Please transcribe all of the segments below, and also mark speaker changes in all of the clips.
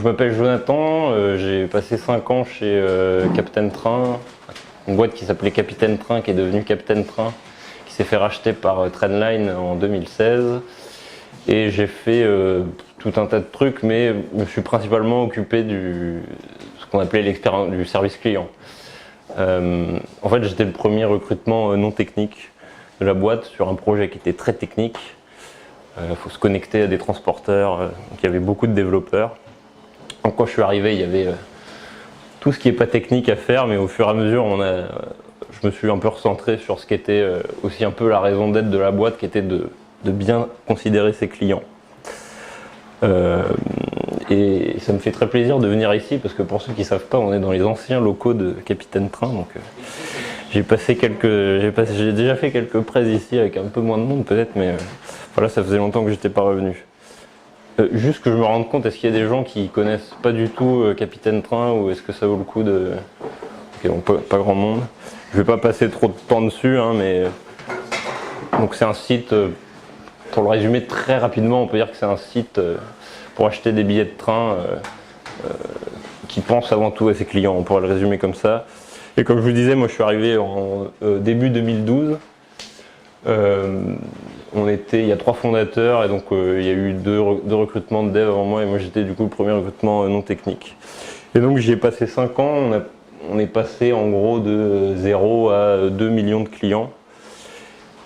Speaker 1: m'appelle Jonathan, j'ai passé 5 ans chez Captain Train, une boîte qui s'appelait Capitaine Train, qui est devenue Captain Train, qui s'est fait racheter par Trendline en 2016. Et j'ai fait tout un tas de trucs, mais je me suis principalement occupé ce qu'on appelait l'expérience du service client. En fait, j'étais le premier recrutement non technique de la boîte sur un projet qui était très technique. Il faut se connecter à des transporteurs, donc il y avait beaucoup de développeurs. Donc quand je suis arrivé, il y avait tout ce qui n'est pas technique à faire, mais au fur et à mesure, je me suis un peu recentré sur ce qui était aussi un peu la raison d'être de la boîte, qui était de bien considérer ses clients. Et ça me fait très plaisir de venir ici, parce que pour ceux qui ne savent pas, on est dans les anciens locaux de Capitaine Train. Donc j'ai déjà fait quelques prises ici avec un peu moins de monde peut-être, mais voilà, ça faisait longtemps que j'étais pas revenu. Juste que je me rende compte, est-ce qu'il y a des gens qui connaissent pas du tout Capitaine Train, ou est-ce que ça vaut le coup de... Ok, donc pas grand monde. Je vais pas passer trop de temps dessus, hein, mais donc c'est un site, pour le résumer très rapidement, on peut dire que c'est un site pour acheter des billets de train qui pense avant tout à ses clients, on pourrait le résumer comme ça. Et comme je vous disais, moi je suis arrivé en début 2012. Il y a 3 fondateurs, et donc il y a eu deux recrutements de dev avant moi, et moi j'étais du coup le premier recrutement non technique. Et donc j'y ai passé 5 ans, on est passé en gros de 0 à 2 millions de clients.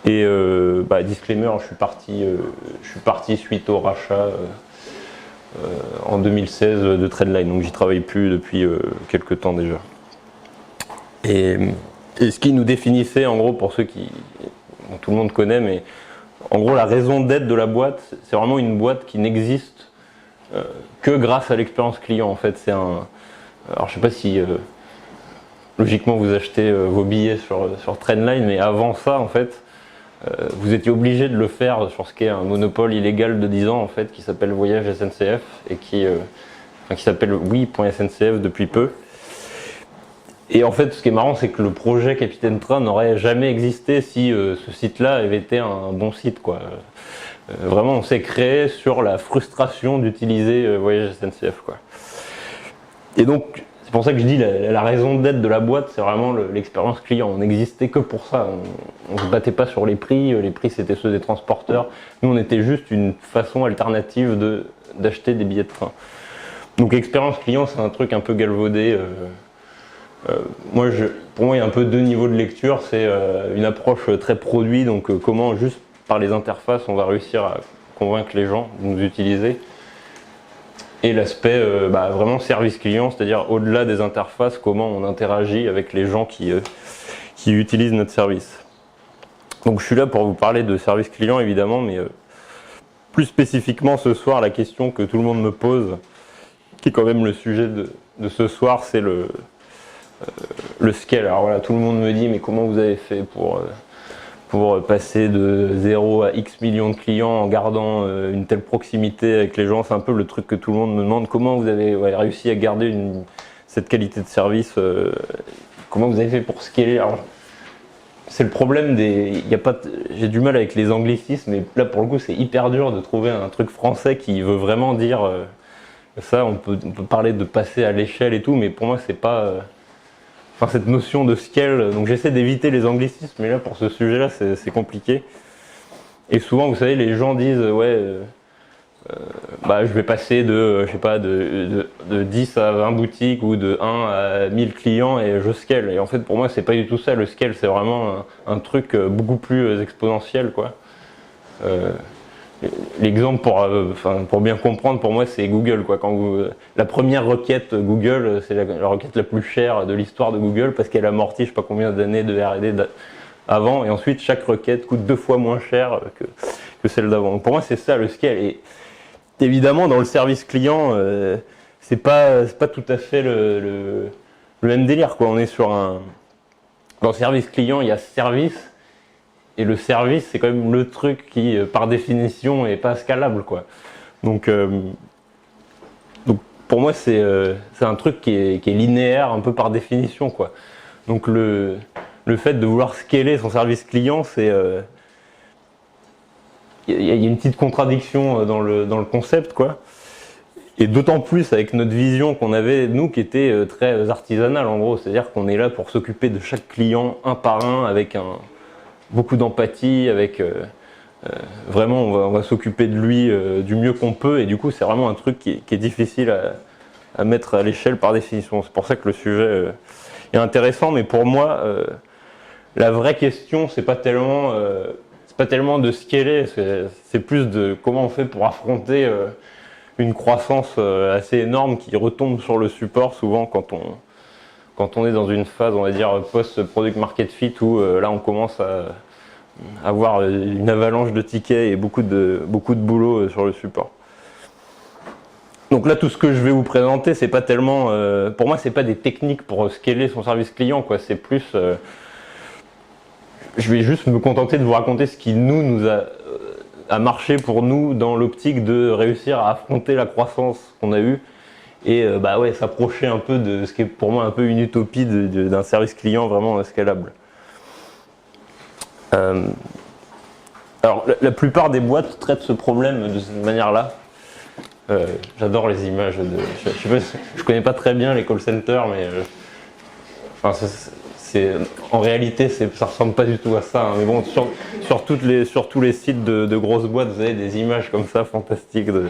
Speaker 1: Et disclaimer, je suis parti suite au rachat en 2016 de Trendline, donc j'y travaille plus depuis quelques temps déjà. Et ce qui nous définissait, en gros, pour ceux dont tout le monde connaît, mais en gros la raison d'être de la boîte, c'est vraiment une boîte qui n'existe que grâce à l'expérience client. En fait, alors je sais pas si logiquement vous achetez vos billets sur Trendline, mais avant ça, en fait, vous étiez obligé de le faire sur ce qui est un monopole illégal de 10 ans, en fait, qui s'appelle Voyage SNCF, et qui s'appelle oui.sncf depuis peu. Et en fait, ce qui est marrant, c'est que le projet Capitaine Train n'aurait jamais existé si ce site-là avait été un bon site, quoi. Vraiment, on s'est créé sur la frustration d'utiliser Voyage SNCF, quoi. Et donc, c'est pour ça que je dis la raison d'être de la boîte, c'est vraiment l'expérience client. On n'existait que pour ça. On ne se battait pas sur les prix c'était ceux des transporteurs. Nous, on était juste une façon alternative d'acheter des billets de train. Donc, expérience client, c'est un truc un peu galvaudé. Pour moi, il y a un peu 2 niveaux de lecture. C'est une approche très produit, donc comment juste par les interfaces on va réussir à convaincre les gens de nous utiliser. Et l'aspect vraiment service client, c'est-à-dire au-delà des interfaces, comment on interagit avec les gens qui utilisent notre service. Donc je suis là pour vous parler de service client évidemment, mais plus spécifiquement ce soir, la question que tout le monde me pose, qui est quand même le sujet de ce soir, c'est le scale. Alors voilà, tout le monde me dit, mais comment vous avez fait pour passer de 0 à X millions de clients en gardant une telle proximité avec les gens? C'est un peu le truc que tout le monde me demande. Comment vous avez réussi à garder cette qualité de service? Comment vous avez fait pour scaler? Alors, c'est le problème j'ai du mal avec les anglicismes, mais là pour le coup c'est hyper dur de trouver un truc français qui veut vraiment dire ça. On peut parler de passer à l'échelle et tout, mais pour moi c'est pas... cette notion de scale, donc j'essaie d'éviter les anglicismes, mais là pour ce sujet-là c'est compliqué. Et souvent, vous savez, les gens disent je vais passer de 10 à 20 boutiques ou de 1 à 1000 clients et je scale. Et en fait, pour moi, c'est pas du tout ça. Le scale, c'est vraiment un truc beaucoup plus exponentiel, quoi. L'exemple pour bien comprendre, pour moi, c'est Google, quoi. La première requête Google, c'est la requête la plus chère de l'histoire de Google, parce qu'elle amortit je sais pas combien d'années de R&D avant, et ensuite chaque requête coûte 2 fois moins cher que celle d'avant. Donc pour moi, c'est ça le scale. Et évidemment, dans le service client, c'est pas tout à fait le même délire, quoi. On est dans le service client, il y a service. Et le service, c'est quand même le truc qui, par définition, est pas scalable, quoi. Donc pour moi, c'est un truc qui est linéaire, un peu par définition, quoi. Donc le fait de vouloir scaler son service client, c'est... Il y a une petite contradiction dans le concept, quoi. Et d'autant plus avec notre vision qu'on avait, nous, qui était très artisanale en gros. C'est-à-dire qu'on est là pour s'occuper de chaque client un par un, avec beaucoup d'empathie, avec vraiment on va s'occuper de lui du mieux qu'on peut. Et du coup, c'est vraiment un truc qui est difficile à mettre à l'échelle par définition. C'est pour ça que le sujet est intéressant. Mais pour moi, la vraie question, c'est pas tellement de scaler, c'est plus de comment on fait pour affronter une croissance assez énorme qui retombe sur le support souvent quand on est dans une phase, on va dire, post-product market fit où là on commence à avoir une avalanche de tickets et beaucoup de boulot sur le support. Donc là, tout ce que je vais vous présenter, c'est pas tellement, pour moi, c'est pas des techniques pour scaler son service client, quoi. C'est plus, je vais juste me contenter de vous raconter ce qui nous a marché pour nous dans l'optique de réussir à affronter la croissance qu'on a eue et s'approcher un peu de ce qui est pour moi un peu une utopie d'un service client vraiment scalable. Alors la plupart des boîtes traitent ce problème de cette manière-là. J'adore les images je connais pas très bien les call centers, mais en réalité, ça ressemble pas du tout à ça. Hein. Mais bon, sur tous les sites de grosses boîtes, vous avez des images comme ça, fantastiques, de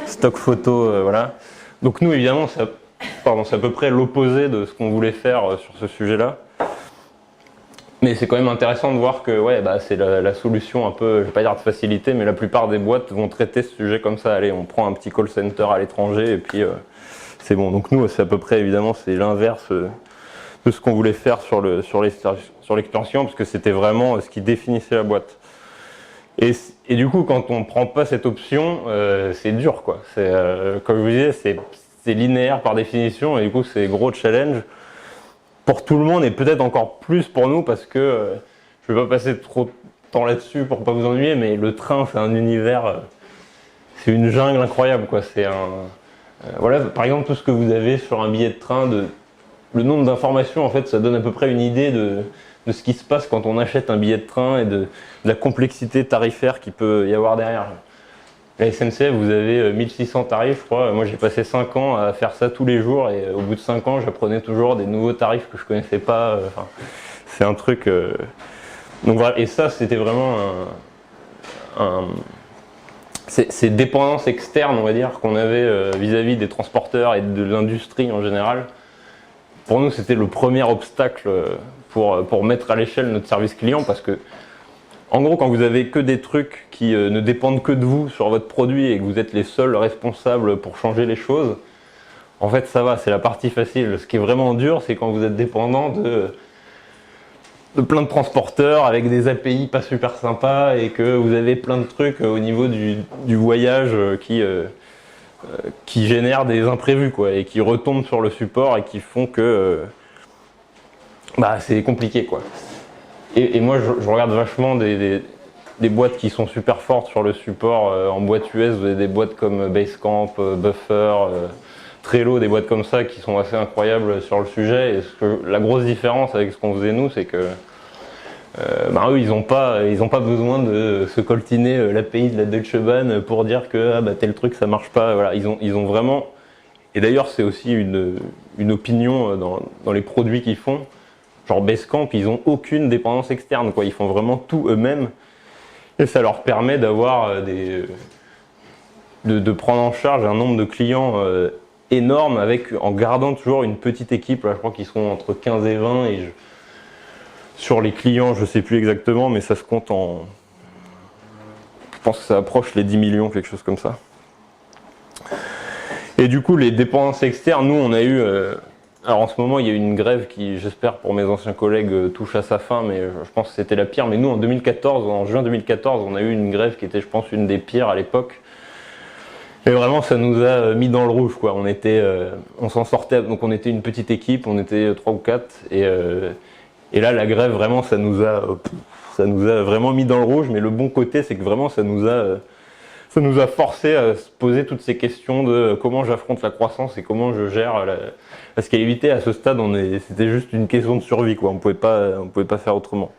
Speaker 1: stock photo, voilà. Donc nous, évidemment, c'est à peu près l'opposé de ce qu'on voulait faire sur ce sujet-là. Mais c'est quand même intéressant de voir que c'est la solution un peu, je vais pas dire de facilité, mais la plupart des boîtes vont traiter ce sujet comme ça. Allez, on prend un petit call center à l'étranger et puis c'est bon. Donc nous, c'est à peu près, évidemment, c'est l'inverse de ce qu'on voulait faire sur l'expérience client, parce que c'était vraiment ce qui définissait la boîte. Et du coup, quand on prend pas cette option, c'est dur, quoi. Comme je vous disais, c'est linéaire par définition, et du coup, c'est gros challenge pour tout le monde, et peut-être encore plus pour nous, parce que je vais pas passer trop de temps là-dessus pour pas vous ennuyer, mais le train, c'est un univers, c'est une jungle incroyable, quoi. Voilà, par exemple, tout ce que vous avez sur un billet de train, le nombre d'informations, en fait, ça donne à peu près une idée de ce qui se passe quand on achète un billet de train et de la complexité tarifaire qu'il peut y avoir derrière. La SNCF, vous avez 1600 tarifs, je crois. Moi, j'ai passé 5 ans à faire ça tous les jours et au bout de 5 ans, j'apprenais toujours des nouveaux tarifs que je connaissais pas. C'est un truc... Donc voilà, et ça, c'était vraiment ces dépendances externes, on va dire, qu'on avait vis-à-vis des transporteurs et de l'industrie en général. Pour nous, c'était le premier obstacle pour mettre à l'échelle notre service client, parce que, en gros, quand vous avez que des trucs qui ne dépendent que de vous sur votre produit et que vous êtes les seuls responsables pour changer les choses, en fait, ça va, c'est la partie facile. Ce qui est vraiment dur, c'est quand vous êtes dépendant de plein de transporteurs avec des API pas super sympas et que vous avez plein de trucs au niveau du voyage qui génèrent des imprévus, quoi, et qui retombent sur le support et qui font que c'est compliqué, quoi. Et moi je regarde vachement des boîtes qui sont super fortes sur le support. En boîte US, vous avez des boîtes comme Basecamp, Buffer, Trello, des boîtes comme ça qui sont assez incroyables sur le sujet. Et la grosse différence avec ce qu'on faisait nous, c'est que eux, ils n'ont pas besoin de se coltiner l'API de la Deutsche Bahn pour dire que tel truc ça marche pas. Voilà, ils ont vraiment. Et d'ailleurs, c'est aussi une opinion dans les produits qu'ils font. Genre Basecamp, ils n'ont aucune dépendance externe, quoi. Ils font vraiment tout eux-mêmes. Et ça leur permet d'avoir de prendre en charge un nombre de clients énorme en gardant toujours une petite équipe. Là, je crois qu'ils sont entre 15 et 20 et sur les clients, je ne sais plus exactement, mais ça se compte je pense que ça approche les 10 millions, quelque chose comme ça. Et du coup, les dépendances externes, nous, on a eu... alors en ce moment, il y a eu une grève qui, j'espère pour mes anciens collègues, touche à sa fin, mais je pense que c'était la pire. Mais nous, en juin 2014, on a eu une grève qui était, je pense, une des pires à l'époque. Et vraiment, ça nous a mis dans le rouge, quoi. On s'en sortait, donc on était une petite équipe, on était 3 ou 4, et là, la grève, vraiment, ça nous a vraiment mis dans le rouge. Mais le bon côté, c'est que vraiment, ça nous a forcé à se poser toutes ces questions de comment j'affronte la croissance et comment je gère la scalabilité. À ce stade, c'était juste une question de survie, quoi. On pouvait pas faire autrement.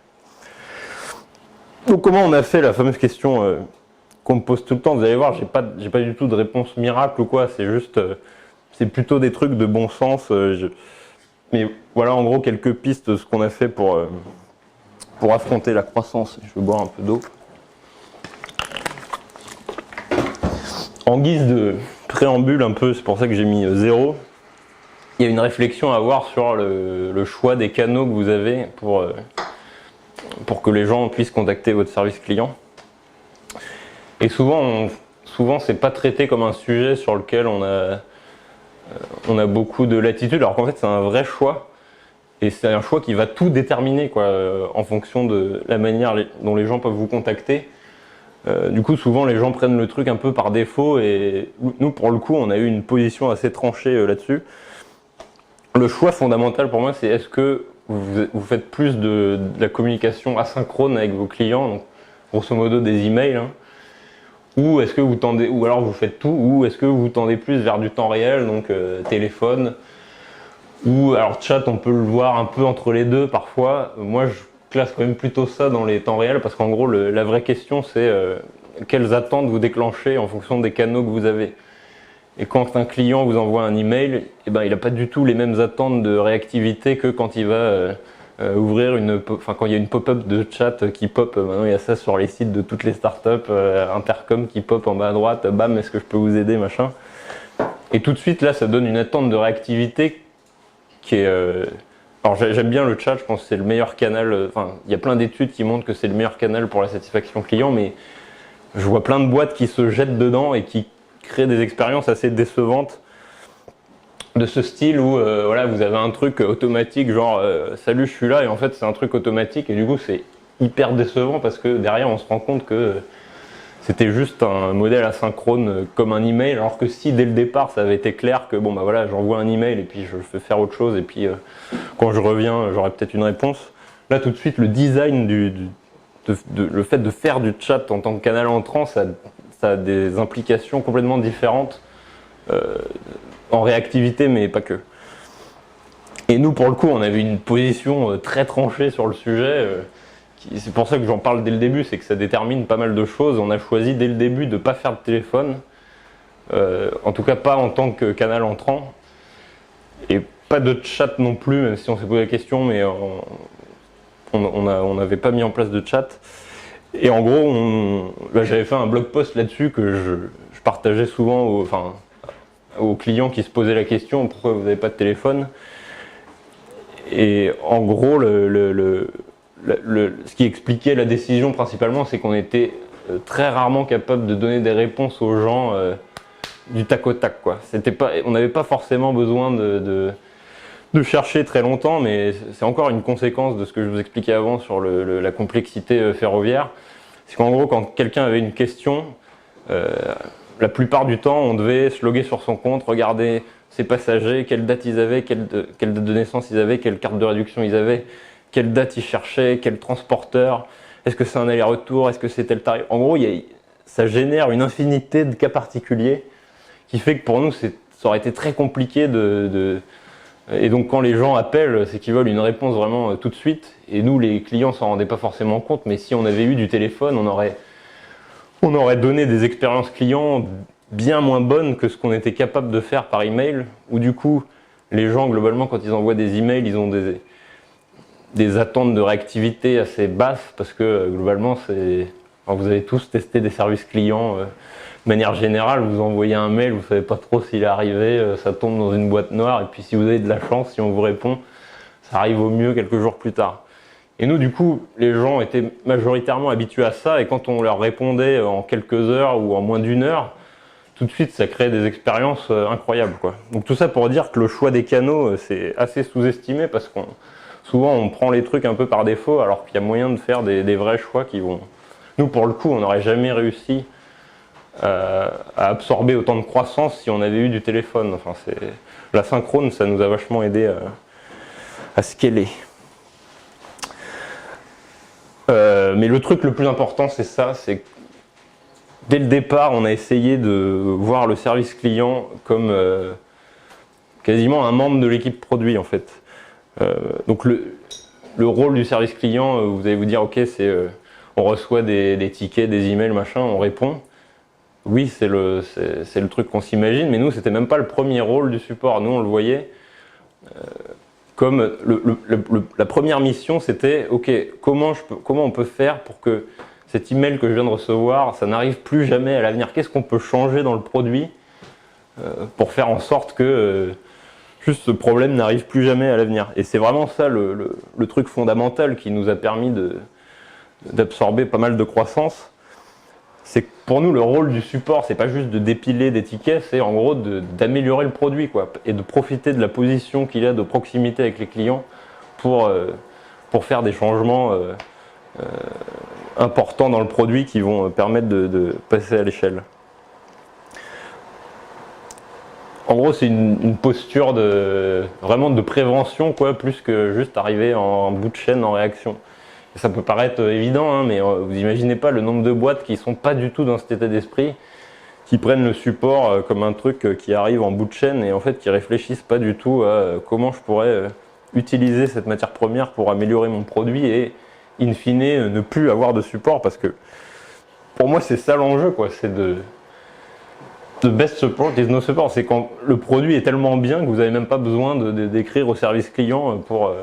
Speaker 1: Donc comment on a fait la fameuse question qu'on me pose tout le temps. Vous allez voir, j'ai pas du tout de réponse miracle ou quoi. C'est juste, c'est plutôt des trucs de bon sens. Mais voilà, en gros, quelques pistes de ce qu'on a fait pour affronter la croissance. Je vais boire un peu d'eau. En guise de préambule un peu, c'est pour ça que j'ai mis 0. Il y a une réflexion à avoir sur le choix des canaux que vous avez pour que les gens puissent contacter votre service client. Et souvent c'est pas traité comme un sujet sur lequel on a beaucoup de latitude, alors qu'en fait c'est un vrai choix. Et c'est un choix qui va tout déterminer, quoi, en fonction de la manière dont les gens peuvent vous contacter. Du coup, souvent les gens prennent le truc un peu par défaut, et nous, pour le coup, on a eu une position assez tranchée là-dessus. Le choix fondamental pour moi, c'est est-ce que vous faites plus de la communication asynchrone avec vos clients, donc grosso modo des emails, hein, ou est-ce que vous tendez, ou alors vous faites tout, ou est-ce que vous tendez plus vers du temps réel, donc téléphone, ou alors chat, on peut le voir un peu entre les deux parfois. Moi, je classe quand même plutôt ça dans les temps réels, parce qu'en gros, la vraie question, c'est quelles attentes vous déclenchez en fonction des canaux que vous avez. Et quand un client vous envoie un email, eh ben, il n'a pas du tout les mêmes attentes de réactivité que quand il va ouvrir quand il y a une pop-up de chat qui pop. Maintenant, il y a ça sur les sites de toutes les startups, Intercom qui pop en bas à droite, bam, est-ce que je peux vous aider, machin. Et tout de suite, là, ça donne une attente de réactivité qui est... Alors, j'aime bien le chat, je pense que c'est le meilleur canal. Enfin, il y a plein d'études qui montrent que c'est le meilleur canal pour la satisfaction client, mais je vois plein de boîtes qui se jettent dedans et qui créent des expériences assez décevantes de ce style où voilà, vous avez un truc automatique genre salut, je suis là, et en fait c'est un truc automatique, et du coup c'est hyper décevant parce que derrière on se rend compte que c'était juste un modèle asynchrone comme un email, alors que si dès le départ ça avait été clair que bon bah voilà, j'envoie un email et puis je fais faire autre chose, et puis quand je reviens j'aurai peut-être une réponse. Là tout de suite le design le fait de faire du chat en tant que canal entrant, ça a des implications complètement différentes en réactivité, mais pas que. Et nous, pour le coup, on avait une position très tranchée sur le sujet. C'est pour ça que j'en parle dès le début, c'est que ça détermine pas mal de choses. On a choisi dès le début de ne pas faire de téléphone, en tout cas pas en tant que canal entrant, et pas de chat non plus, même si on s'est posé la question, mais on n'avait pas mis en place de chat. Et en gros, j'avais fait un blog post là-dessus que je partageais souvent aux clients qui se posaient la question pourquoi vous n'avez pas de téléphone. Et en gros, ce qui expliquait la décision principalement, c'est qu'on était très rarement capable de donner des réponses aux gens du tac au tac, quoi. On n'avait pas forcément besoin de chercher très longtemps, mais c'est encore une conséquence de ce que je vous expliquais avant sur la complexité ferroviaire. C'est qu'en gros, quand quelqu'un avait une question, la plupart du temps, on devait se loguer sur son compte, regarder ses passagers, quelle date ils avaient, quelle date de naissance ils avaient, quelle carte de réduction ils avaient, quelle date ils cherchaient, quel transporteur, est-ce que c'est un aller-retour, est-ce que c'est tel tarif. En gros, ça génère une infinité de cas particuliers qui fait que pour nous, ça aurait été très compliqué Et donc quand les gens appellent, c'est qu'ils veulent une réponse vraiment tout de suite. Et nous, les clients s'en rendaient pas forcément compte, mais si on avait eu du téléphone, on aurait donné des expériences clients bien moins bonnes que ce qu'on était capable de faire par email, où du coup, les gens, globalement, quand ils envoient des emails, ils ont des attentes de réactivité assez basses, parce que globalement, vous avez tous testé des services clients. De manière générale, vous envoyez un mail, vous savez pas trop s'il est arrivé, ça tombe dans une boîte noire, et puis si vous avez de la chance, si on vous répond, ça arrive au mieux quelques jours plus tard. Et nous, du coup, les gens étaient majoritairement habitués à ça, et quand on leur répondait en quelques heures ou en moins d'une heure, tout de suite, ça créait des expériences incroyables, quoi. Donc tout ça pour dire que le choix des canaux, c'est assez sous-estimé, parce qu'on souvent on prend les trucs un peu par défaut, alors qu'il y a moyen de faire des vrais choix qui vont... Nous, pour le coup, on n'aurait jamais réussi à absorber autant de croissance si on avait eu du téléphone. Enfin, la synchrone, ça nous a vachement aidé à scaler. Mais le truc le plus important, c'est ça, c'est que dès le départ, on a essayé de voir le service client comme quasiment un membre de l'équipe produit, en fait. Donc le rôle du service client, vous allez vous dire, ok, c'est on reçoit des tickets, des emails, machin, on répond. oui, c'est le truc qu'on s'imagine, mais nous, c'était même pas le premier rôle du support. Nous, on le voyait comme la première mission, c'était ok, comment on peut faire pour que cet email que je viens de recevoir, ça n'arrive plus jamais à l'avenir. Qu'est-ce qu'on peut changer dans le produit pour faire en sorte que juste ce problème n'arrive plus jamais à l'avenir. Et c'est vraiment ça le truc fondamental qui nous a permis d'absorber pas mal de croissance. C'est que pour nous, le rôle du support, c'est pas juste de dépiler des tickets, c'est en gros d'améliorer le produit, quoi, et de profiter de la position qu'il a de proximité avec les clients pour faire des changements importants dans le produit qui vont permettre de passer à l'échelle. En gros, c'est une posture vraiment de prévention, quoi, plus que juste arriver en bout de chaîne en réaction. Ça peut paraître évident, hein, mais vous imaginez pas le nombre de boîtes qui sont pas du tout dans cet état d'esprit, qui prennent le support comme un truc qui arrive en bout de chaîne et en fait qui réfléchissent pas du tout à comment je pourrais utiliser cette matière première pour améliorer mon produit et in fine ne plus avoir de support, parce que pour moi c'est ça l'enjeu, quoi, c'est de best support is no support. C'est quand le produit est tellement bien que vous n'avez même pas besoin d'écrire au service client pour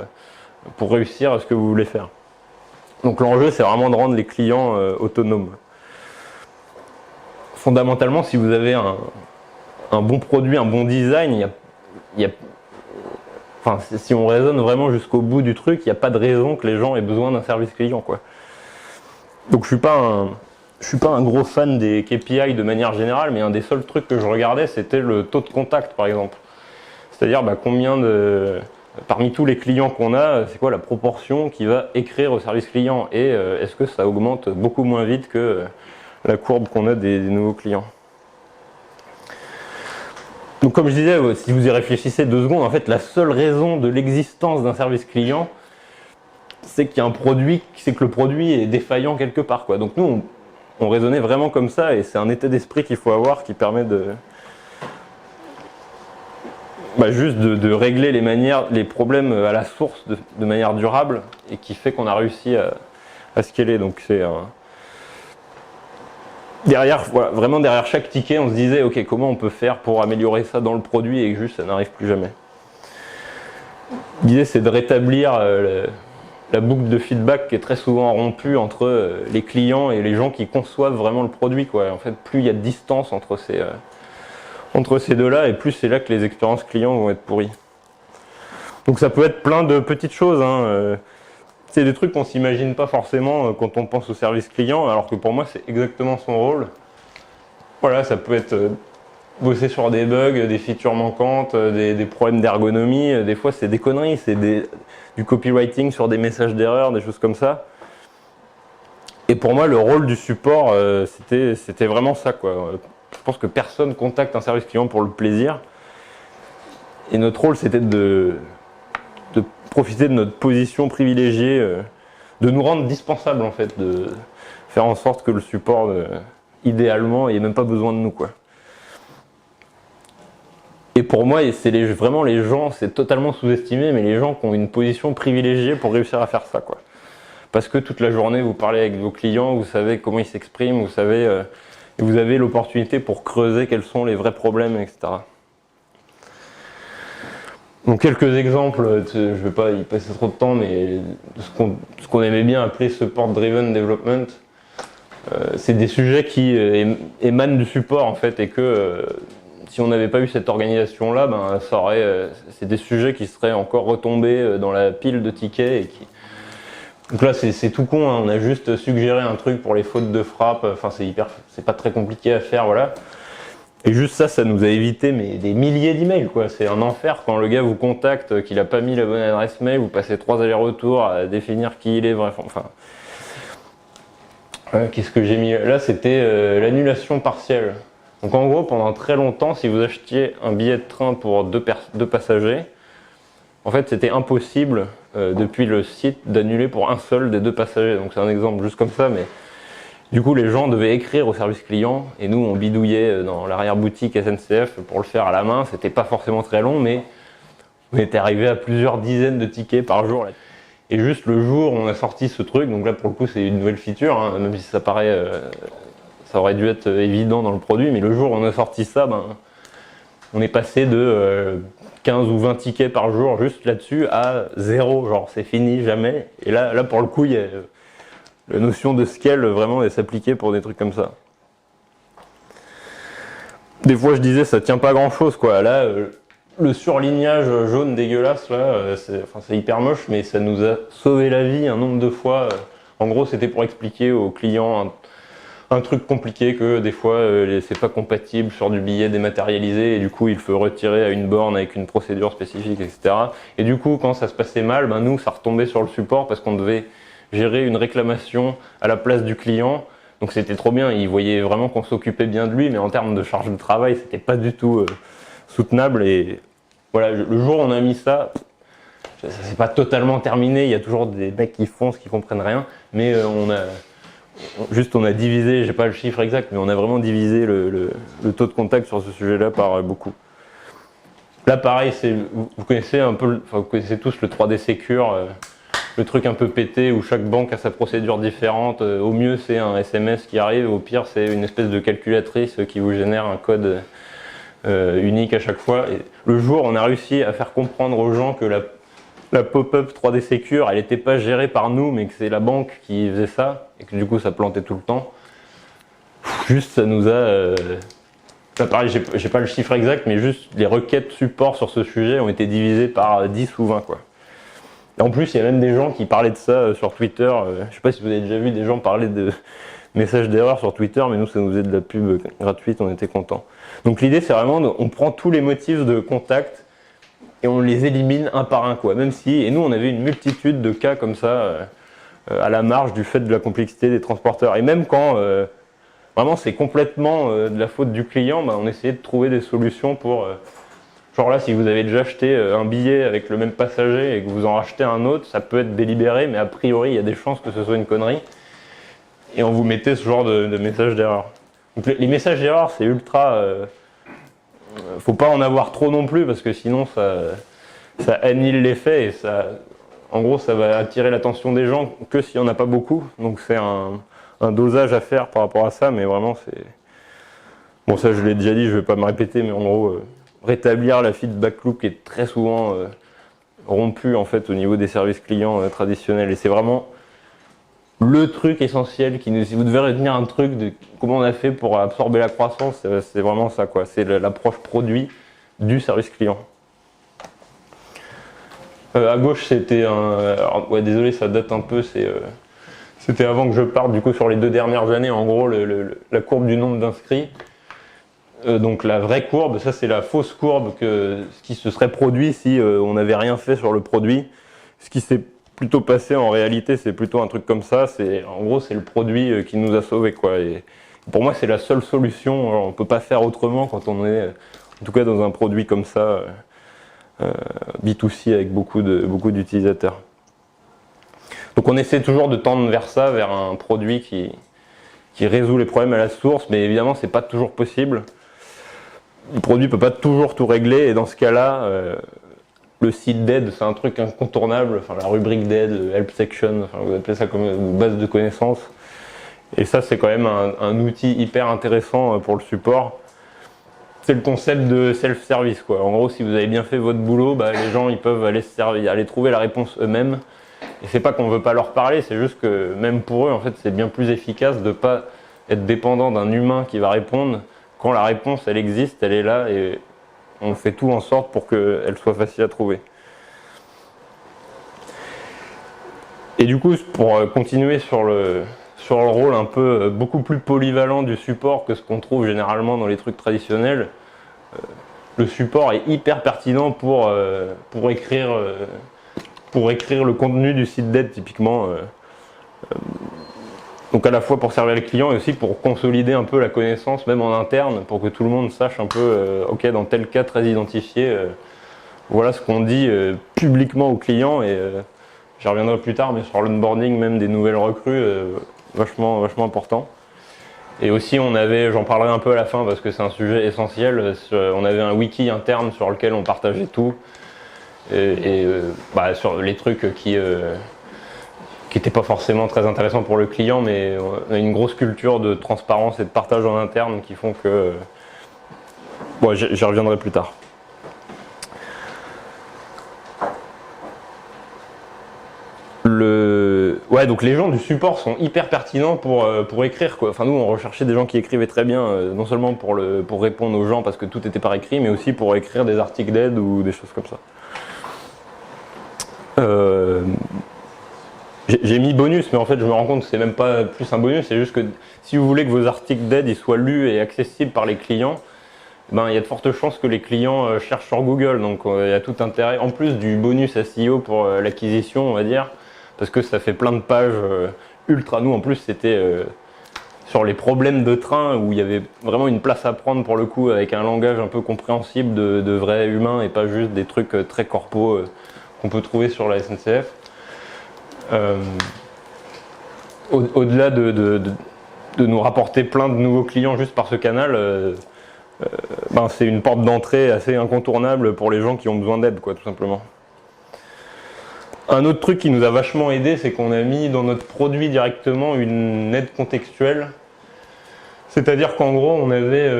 Speaker 1: réussir à ce que vous voulez faire. Donc l'enjeu, c'est vraiment de rendre les clients autonomes. Fondamentalement, si vous avez un bon produit, un bon design, enfin, si on raisonne vraiment jusqu'au bout du truc, il n'y a pas de raison que les gens aient besoin d'un service client, quoi. Donc je suis pas un gros fan des KPI de manière générale, mais un des seuls trucs que je regardais, c'était le taux de contact, par exemple. C'est-à-dire combien parmi tous les clients qu'on a, c'est quoi la proportion qui va écrire au service client, et est-ce que ça augmente beaucoup moins vite que la courbe qu'on a des nouveaux clients. Donc comme je disais, si vous y réfléchissez 2 secondes, en fait la seule raison de l'existence d'un service client, c'est qu'il y a un produit, c'est que le produit est défaillant quelque part, quoi. Donc nous on raisonnait vraiment comme ça, et c'est un état d'esprit qu'il faut avoir qui permet juste de régler les problèmes à la source de manière durable, et qui fait qu'on a réussi à scaler. Donc c'est vraiment derrière chaque ticket, on se disait ok, comment on peut faire pour améliorer ça dans le produit et que juste ça n'arrive plus jamais. L'idée, c'est de rétablir la boucle de feedback qui est très souvent rompue entre les clients et les gens qui conçoivent vraiment le produit, quoi. En fait, plus il y a de distance entre ces deux-là, et plus c'est là que les expériences clients vont être pourries. Donc ça peut être plein de petites choses, hein. C'est des trucs qu'on s'imagine pas forcément quand on pense au service client, alors que pour moi c'est exactement son rôle. Voilà, ça peut être bosser sur des bugs, des features manquantes, des problèmes d'ergonomie. Des fois c'est des conneries, c'est du copywriting sur des messages d'erreur, des choses comme ça. Et pour moi le rôle du support, c'était vraiment ça, quoi. Je pense que personne contacte un service client pour le plaisir. Et notre rôle, c'était de profiter de notre position privilégiée, de nous rendre dispensables, en fait, de faire en sorte que le support, idéalement, il n'y ait même pas besoin de nous, quoi. Et pour moi, c'est vraiment les gens, c'est totalement sous-estimé, mais les gens qui ont une position privilégiée pour réussir à faire ça, quoi. Parce que toute la journée, vous parlez avec vos clients, vous savez comment ils s'expriment, vous avez l'opportunité pour creuser quels sont les vrais problèmes, etc. Donc quelques exemples, je ne vais pas y passer trop de temps, mais ce qu'on aimait bien appeler support driven development, c'est des sujets qui émanent du support, en fait, et que si on n'avait pas eu cette organisation-là, c'est des sujets qui seraient encore retombés dans la pile de tickets. Donc là c'est tout con, hein. On a juste suggéré un truc pour les fautes de frappe, enfin c'est pas très compliqué à faire, voilà. Et juste ça nous a évité des milliers d'emails, quoi. C'est un enfer quand le gars vous contacte, qu'il a pas mis la bonne adresse mail, vous passez 3 allers-retours à définir qui il est, bref, enfin. Qu'est-ce que j'ai mis là? C'était l'annulation partielle. Donc en gros, pendant très longtemps, si vous achetiez un billet de train pour deux passagers, en fait c'était impossible depuis le site d'annuler pour un seul des 2 passagers. Donc c'est un exemple juste comme ça, mais du coup les gens devaient écrire au service client, et nous on bidouillait dans l'arrière-boutique SNCF pour le faire à la main. C'était pas forcément très long, mais on était arrivé à plusieurs dizaines de tickets par jour. Et juste le jour où on a sorti ce truc, donc là pour le coup c'est une nouvelle feature, hein, même si ça paraît ça aurait dû être évident dans le produit, mais le jour où on a sorti ça, on est passé de 15 ou 20 tickets par jour juste là-dessus à 0, genre c'est fini, jamais. Et là pour le coup, il y a la notion de scale vraiment elle s'appliquait pour des trucs comme ça. Des fois je disais ça tient pas grand chose quoi. Là le surlignage jaune dégueulasse là, c'est hyper moche, mais ça nous a sauvé la vie un nombre de fois. En gros c'était pour expliquer aux clients un truc compliqué que des fois c'est pas compatible sur du billet dématérialisé et du coup il faut retirer à une borne avec une procédure spécifique, etc. Et du coup quand ça se passait mal, nous ça retombait sur le support parce qu'on devait gérer une réclamation à la place du client. Donc c'était trop bien, il voyait vraiment qu'on s'occupait bien de lui, mais en termes de charge de travail c'était pas du tout soutenable. Et voilà, le jour où on a mis ça, ça s'est pas totalement terminé, il y a toujours des mecs qui foncent, qui comprennent rien, mais on a divisé, j'ai pas le chiffre exact, mais on a vraiment divisé le taux de contact sur ce sujet-là par beaucoup. Là pareil, vous connaissez un peu, vous connaissez tous le 3D Secure, le truc un peu pété où chaque banque a sa procédure différente. Au mieux c'est un SMS qui arrive, au pire c'est une espèce de calculatrice qui vous génère un code unique à chaque fois. Et le jour on a réussi à faire comprendre aux gens que la pop-up 3D Secure, elle n'était pas gérée par nous, mais que c'est la banque qui faisait ça, et que du coup ça plantait tout le temps. Juste ça nous a... pareil, j'ai pas le chiffre exact, mais juste les requêtes support sur ce sujet ont été divisées par 10 ou 20 quoi. Et en plus, il y a même des gens qui parlaient de ça sur Twitter. Je sais pas si vous avez déjà vu des gens parler de messages d'erreur sur Twitter, mais nous ça nous faisait de la pub gratuite, on était contents. Donc l'idée c'est vraiment, on prend tous les motifs de contact et on les élimine un par un quoi. Même si, et nous on avait une multitude de cas comme ça à la marge du fait de la complexité des transporteurs. Et même quand vraiment c'est complètement de la faute du client, on essayait de trouver des solutions pour... genre là, si vous avez déjà acheté un billet avec le même passager et que vous en rachetez un autre, ça peut être délibéré, mais a priori il y a des chances que ce soit une connerie. Et on vous mettait ce genre de message d'erreur. Donc les messages d'erreur c'est ultra... faut pas en avoir trop non plus parce que sinon ça annule l'effet et ça, en gros ça va attirer l'attention des gens que s'il n'y en a pas beaucoup. Donc c'est un dosage à faire par rapport à ça, mais vraiment c'est... Bon ça je l'ai déjà dit, je vais pas me répéter, mais en gros rétablir la feedback loop qui est très souvent rompue en fait au niveau des services clients traditionnels. Et c'est vraiment le truc essentiel qui nous... Si vous devez retenir un truc de comment on a fait pour absorber la croissance, c'est vraiment ça quoi. C'est l'approche produit du service client. À gauche c'était un... Alors, ouais, désolé ça date un peu, c'était avant que je parte du coup sur les 2 dernières années, en gros la courbe du nombre d'inscrits. Donc la vraie courbe, ça c'est la fausse courbe ce qui se serait produit si on n'avait rien fait sur le produit. Ce qui s'est plutôt passé en réalité, c'est plutôt un truc comme ça. En gros c'est le produit qui nous a sauvés quoi. Et pour moi c'est la seule solution. Alors, on peut pas faire autrement quand on est en tout cas dans un produit comme ça B2C avec beaucoup d'utilisateurs. Donc on essaie toujours de tendre vers ça, vers un produit qui résout les problèmes à la source, mais évidemment c'est pas toujours possible. Le produit peut pas toujours tout régler et dans ce cas-là, le site d'aide c'est un truc incontournable, enfin la rubrique d'aide, le help section, enfin, vous appelez ça comme une base de connaissances. Et ça c'est quand même un outil hyper intéressant pour le support. C'est le concept de self-service quoi. En gros si vous avez bien fait votre boulot, les gens ils peuvent aller trouver la réponse eux-mêmes. Et c'est pas qu'on veut pas leur parler, c'est juste que même pour eux en fait c'est bien plus efficace de pas être dépendant d'un humain qui va répondre. Quand la réponse elle existe, elle est là et on fait tout en sorte pour qu'elle soit facile à trouver. Et du coup pour continuer sur le rôle un peu beaucoup plus polyvalent du support que ce qu'on trouve généralement dans les trucs traditionnels, le support est hyper pertinent pour écrire le contenu du site d'aide typiquement. Donc à la fois pour servir les clients et aussi pour consolider un peu la connaissance même en interne pour que tout le monde sache un peu ok dans tel cas très identifié voilà ce qu'on dit publiquement aux clients et j'y reviendrai plus tard mais sur l'onboarding même des nouvelles recrues vachement important. Et aussi j'en parlerai un peu à la fin parce que c'est un sujet essentiel, on avait un wiki interne sur lequel on partageait tout et sur les trucs qui n'était pas forcément très intéressant pour le client, mais on a une grosse culture de transparence et de partage en interne qui font que... Bon, j'y reviendrai plus tard. Ouais, donc les gens du support sont hyper pertinents pour écrire, quoi. Enfin, nous, on recherchait des gens qui écrivaient très bien, non seulement pour répondre aux gens parce que tout était par écrit, mais aussi pour écrire des articles d'aide ou des choses comme ça. J'ai mis bonus, mais en fait, je me rends compte que c'est même pas plus un bonus, c'est juste que si vous voulez que vos articles d'aide ils soient lus et accessibles par les clients, ben, il y a de fortes chances que les clients cherchent sur Google, donc il y a tout intérêt, en plus du bonus SEO pour l'acquisition, on va dire, parce que ça fait plein de pages ultra. Nous, en plus, c'était sur les problèmes de train où il y avait vraiment une place à prendre pour le coup, avec un langage un peu compréhensible de vrais humains et pas juste des trucs très corpos qu'on peut trouver sur la SNCF. Au-delà de nous rapporter plein de nouveaux clients juste par ce canal, ben c'est une porte d'entrée assez incontournable pour les gens qui ont besoin d'aide, quoi, tout simplement. Un autre truc qui nous a vachement aidé, c'est qu'on a mis dans notre produit directement une aide contextuelle. C'est-à-dire qu'en gros, on avait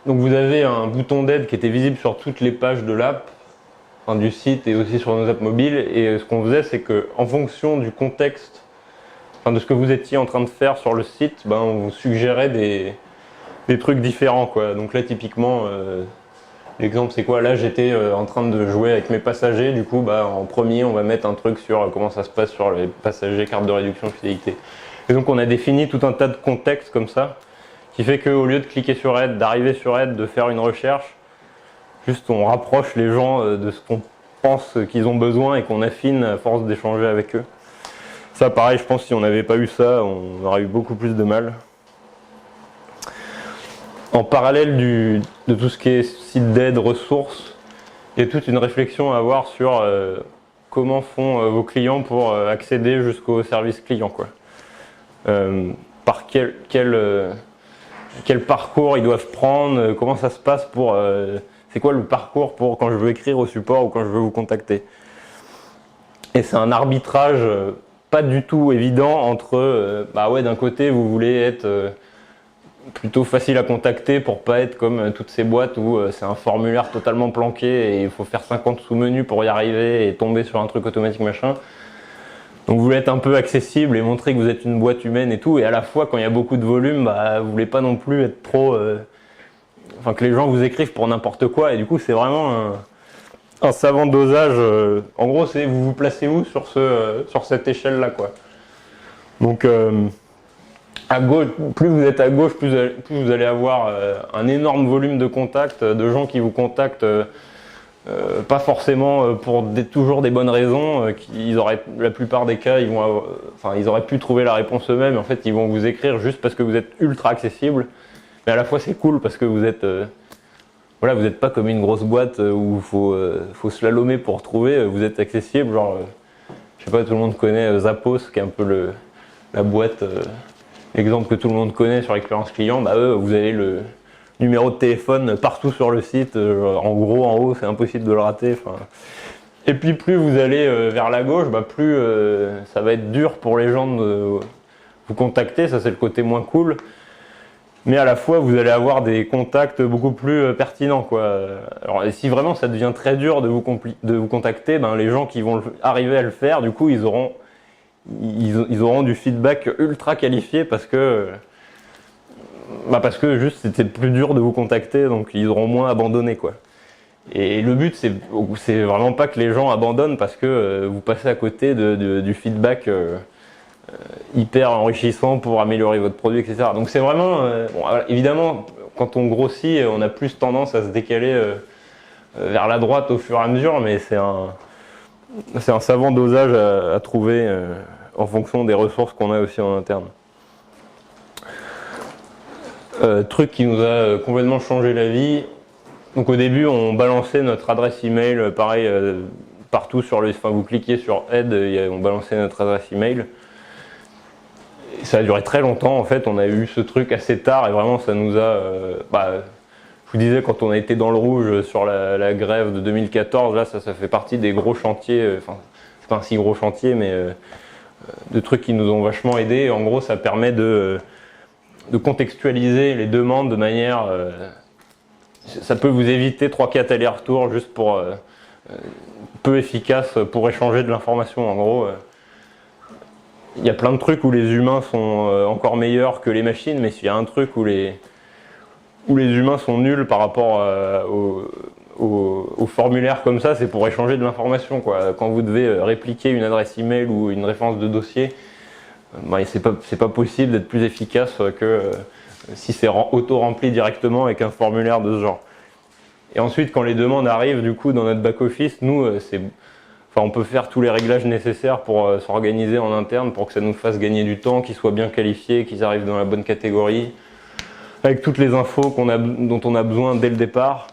Speaker 1: donc vous avez un bouton d'aide qui était visible sur toutes les pages de l'app, enfin, du site et aussi sur nos apps mobiles. Et ce qu'on faisait, c'est que en fonction du contexte, enfin, de ce que vous étiez en train de faire sur le site, ben, on vous suggérait des trucs différents, quoi. Donc là, typiquement, l'exemple c'est quoi? Là, j'étais en train de jouer avec mes passagers. Du coup, bah, en premier, on va mettre un truc sur comment ça se passe sur les passagers, carte de réduction, fidélité. Et donc, on a défini tout un tas de contextes comme ça, qui fait qu'au lieu de cliquer sur Aide, d'arriver sur Aide, de faire une recherche, juste on rapproche les gens de ce qu'on pense qu'ils ont besoin et qu'on affine à force d'échanger avec eux. Ça, pareil, je pense que si on n'avait pas eu ça, on aurait eu beaucoup plus de mal. En parallèle de tout ce qui est site d'aide, ressources, il y a toute une réflexion à avoir sur comment font vos clients pour accéder jusqu'au service client, quoi. Par quel parcours ils doivent prendre, comment ça se passe pour... c'est quoi le parcours pour quand je veux écrire au support ou quand je veux vous contacter. Et c'est un arbitrage pas du tout évident entre, bah ouais, d'un côté vous voulez être plutôt facile à contacter pour pas être comme toutes ces boîtes où c'est un formulaire totalement planqué et il faut faire 50 sous-menus pour y arriver et tomber sur un truc automatique machin. Donc vous voulez être un peu accessible et montrer que vous êtes une boîte humaine et tout, et à la fois quand il y a beaucoup de volume, bah, vous voulez pas non plus être trop... enfin que les gens vous écrivent pour n'importe quoi, et du coup c'est vraiment un savant dosage. En gros, c'est vous vous placez où sur cette échelle-là, quoi. Donc à gauche, plus vous êtes à gauche, plus vous allez avoir un énorme volume de contacts, de gens qui vous contactent pas forcément pour toujours des bonnes raisons. La plupart des cas, ils auraient pu trouver la réponse eux-mêmes. En fait, ils vont vous écrire juste parce que vous êtes ultra accessible. Mais à la fois, c'est cool parce que vous êtes, voilà, vous n'êtes pas comme une grosse boîte où il faut slalomer pour trouver. Vous êtes accessible. Genre, je sais pas, tout le monde connaît Zappos, qui est un peu la boîte, l'exemple que tout le monde connaît sur l'expérience client. Bah, vous avez le numéro de téléphone partout sur le site, en gros, en haut, c'est impossible de le rater. Et puis plus vous allez vers la gauche, bah, plus ça va être dur pour les gens de vous contacter, ça c'est le côté moins cool. Mais à la fois, vous allez avoir des contacts beaucoup plus pertinents, quoi. Alors, si vraiment ça devient très dur de vous contacter, ben, les gens qui vont arriver à le faire, du coup, ils auront du feedback ultra qualifié parce que juste c'était plus dur de vous contacter, donc ils auront moins abandonné, quoi. Et le but, c'est vraiment pas que les gens abandonnent parce que vous passez à côté du feedback hyper enrichissant pour améliorer votre produit, etc. Donc c'est vraiment, bon, évidemment, quand on grossit, on a plus tendance à se décaler vers la droite au fur et à mesure, mais c'est un savant dosage à trouver en fonction des ressources qu'on a aussi en interne. Truc qui nous a complètement changé la vie. Donc au début, on balançait notre adresse email, pareil, partout sur vous cliquiez sur Aide, on balançait notre adresse email. Et ça a duré très longtemps, en fait, on a eu ce truc assez tard et vraiment ça nous a... je vous disais, quand on a été dans le rouge sur la grève de 2014, là ça fait partie des gros chantiers, enfin c'est pas un si gros chantier, mais trucs qui nous ont vachement aidés. En gros, ça permet de contextualiser les demandes de manière... ça peut vous éviter 3-4 allers-retours juste pour peu efficace pour échanger de l'information. En gros, il y a plein de trucs où les humains sont encore meilleurs que les machines, mais s'il y a un truc où les humains sont nuls par rapport aux formulaires comme ça, c'est pour échanger de l'information, quoi. Quand vous devez répliquer une adresse email ou une référence de dossier, c'est pas possible d'être plus efficace que si c'est auto-rempli directement avec un formulaire de ce genre. Et ensuite, quand les demandes arrivent du coup dans notre back-office, nous, on peut faire tous les réglages nécessaires pour s'organiser en interne pour que ça nous fasse gagner du temps, qu'ils soient bien qualifiés, qu'ils arrivent dans la bonne catégorie, avec toutes les infos dont on a besoin dès le départ.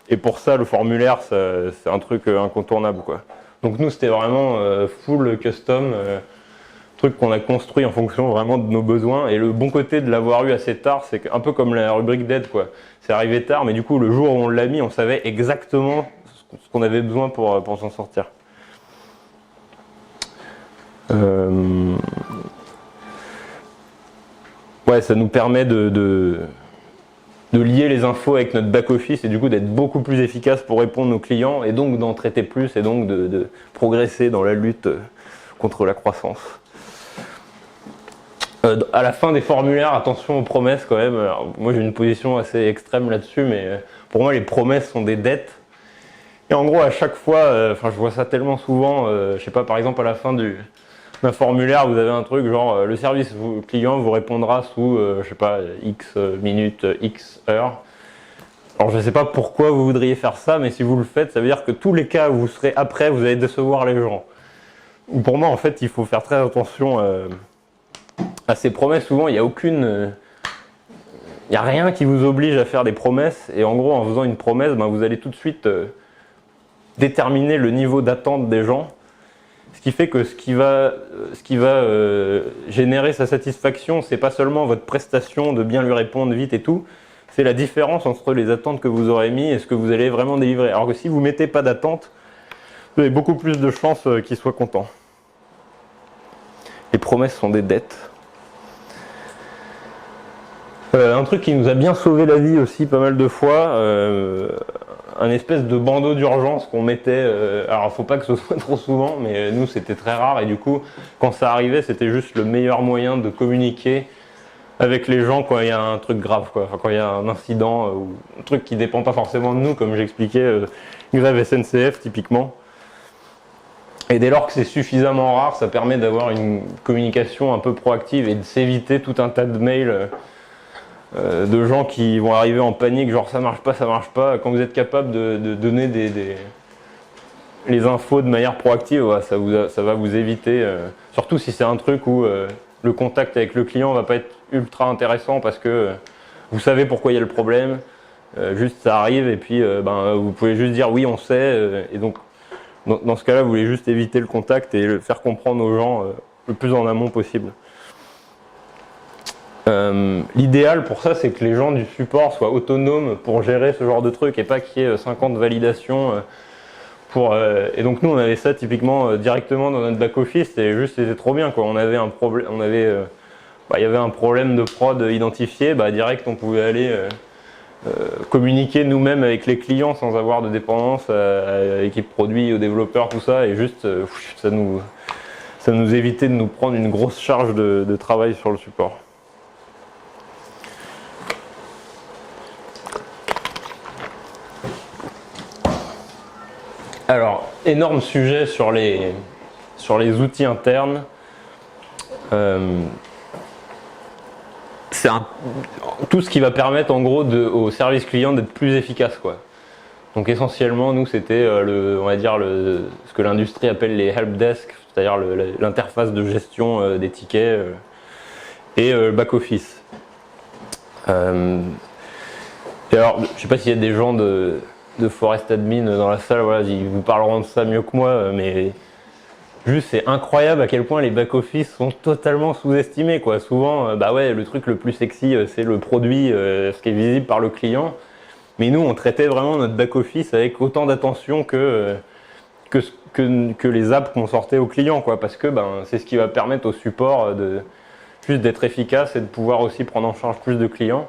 Speaker 1: Et pour ça, le formulaire, c'est un truc incontournable, quoi. Donc nous, c'était vraiment full custom, truc qu'on a construit en fonction vraiment de nos besoins. Et le bon côté de l'avoir eu assez tard, c'est un peu comme la rubrique d'aide, quoi. C'est arrivé tard, mais du coup, le jour où on l'a mis, on savait exactement ce qu'on avait besoin pour s'en sortir. Ouais, ça nous permet de lier les infos avec notre back-office et du coup d'être beaucoup plus efficace pour répondre aux clients et donc d'en traiter plus et donc de progresser dans la lutte contre la croissance. À la fin des formulaires, attention aux promesses quand même. Alors, moi j'ai une position assez extrême là-dessus, mais pour moi les promesses sont des dettes. Et en gros à chaque fois, je vois ça tellement souvent, je sais pas, par exemple à la fin d'un formulaire, vous avez un truc genre le service client vous répondra sous, je sais pas, X minutes, X heures. Alors je sais pas pourquoi vous voudriez faire ça, mais si vous le faites, ça veut dire que tous les cas où vous serez après, vous allez décevoir les gens. Pour moi, en fait, il faut faire très attention à ces promesses. Souvent, il n'y a aucune... il n'y a rien qui vous oblige à faire des promesses. Et en gros, en faisant une promesse, vous allez tout de suite déterminer le niveau d'attente des gens. Ce qui fait que ce qui va générer sa satisfaction, c'est pas seulement votre prestation de bien lui répondre vite et tout, c'est la différence entre les attentes que vous aurez mis et ce que vous allez vraiment délivrer. Alors que si vous mettez pas d'attente, vous avez beaucoup plus de chances qu'il soit content. Les promesses sont des dettes. Un truc qui nous a bien sauvé la vie aussi pas mal de fois, un espèce de bandeau d'urgence qu'on mettait, alors faut pas que ce soit trop souvent, mais nous c'était très rare et du coup quand ça arrivait c'était juste le meilleur moyen de communiquer avec les gens quand il y a un truc grave, quoi. Enfin, quand il y a un incident ou un truc qui dépend pas forcément de nous, comme j'expliquais, grève SNCF typiquement. Et dès lors que c'est suffisamment rare, ça permet d'avoir une communication un peu proactive et de s'éviter tout un tas de mails de gens qui vont arriver en panique, genre ça marche pas. Quand vous êtes capable de donner les infos de manière proactive, ouais, ça va vous éviter, surtout si c'est un truc où le contact avec le client va pas être ultra intéressant parce que vous savez pourquoi il y a le problème, juste ça arrive et puis vous pouvez juste dire oui on sait, et donc dans ce cas-là vous voulez juste éviter le contact et le faire comprendre aux gens le plus en amont possible. L'idéal pour ça, c'est que les gens du support soient autonomes pour gérer ce genre de truc et pas qu'il y ait 50 validations et donc nous on avait ça typiquement directement dans notre back-office et juste c'était trop bien, quoi. On avait un problème, il y avait un problème de prod identifié, direct on pouvait aller communiquer nous-mêmes avec les clients sans avoir de dépendance à l'équipe produit, aux développeurs, tout ça, et juste ça nous évitait de nous prendre une grosse charge de travail sur le support. Alors, énorme sujet sur les outils internes. C'est tout ce qui va permettre en gros au service client d'être plus efficace, quoi. Donc essentiellement, nous c'était ce que l'industrie appelle les helpdesk, c'est-à-dire l'interface de gestion des tickets et back office. Et alors, je sais pas s'il y a des gens de Forest Admin dans la salle, voilà, ils vous parleront de ça mieux que moi, mais juste c'est incroyable à quel point les back-office sont totalement sous-estimés, quoi. Souvent, le truc le plus sexy, c'est le produit, ce qui est visible par le client, mais nous on traitait vraiment notre back-office avec autant d'attention que que les apps qu'on sortait aux clients, quoi, parce que c'est ce qui va permettre au support juste d'être efficace et de pouvoir aussi prendre en charge plus de clients.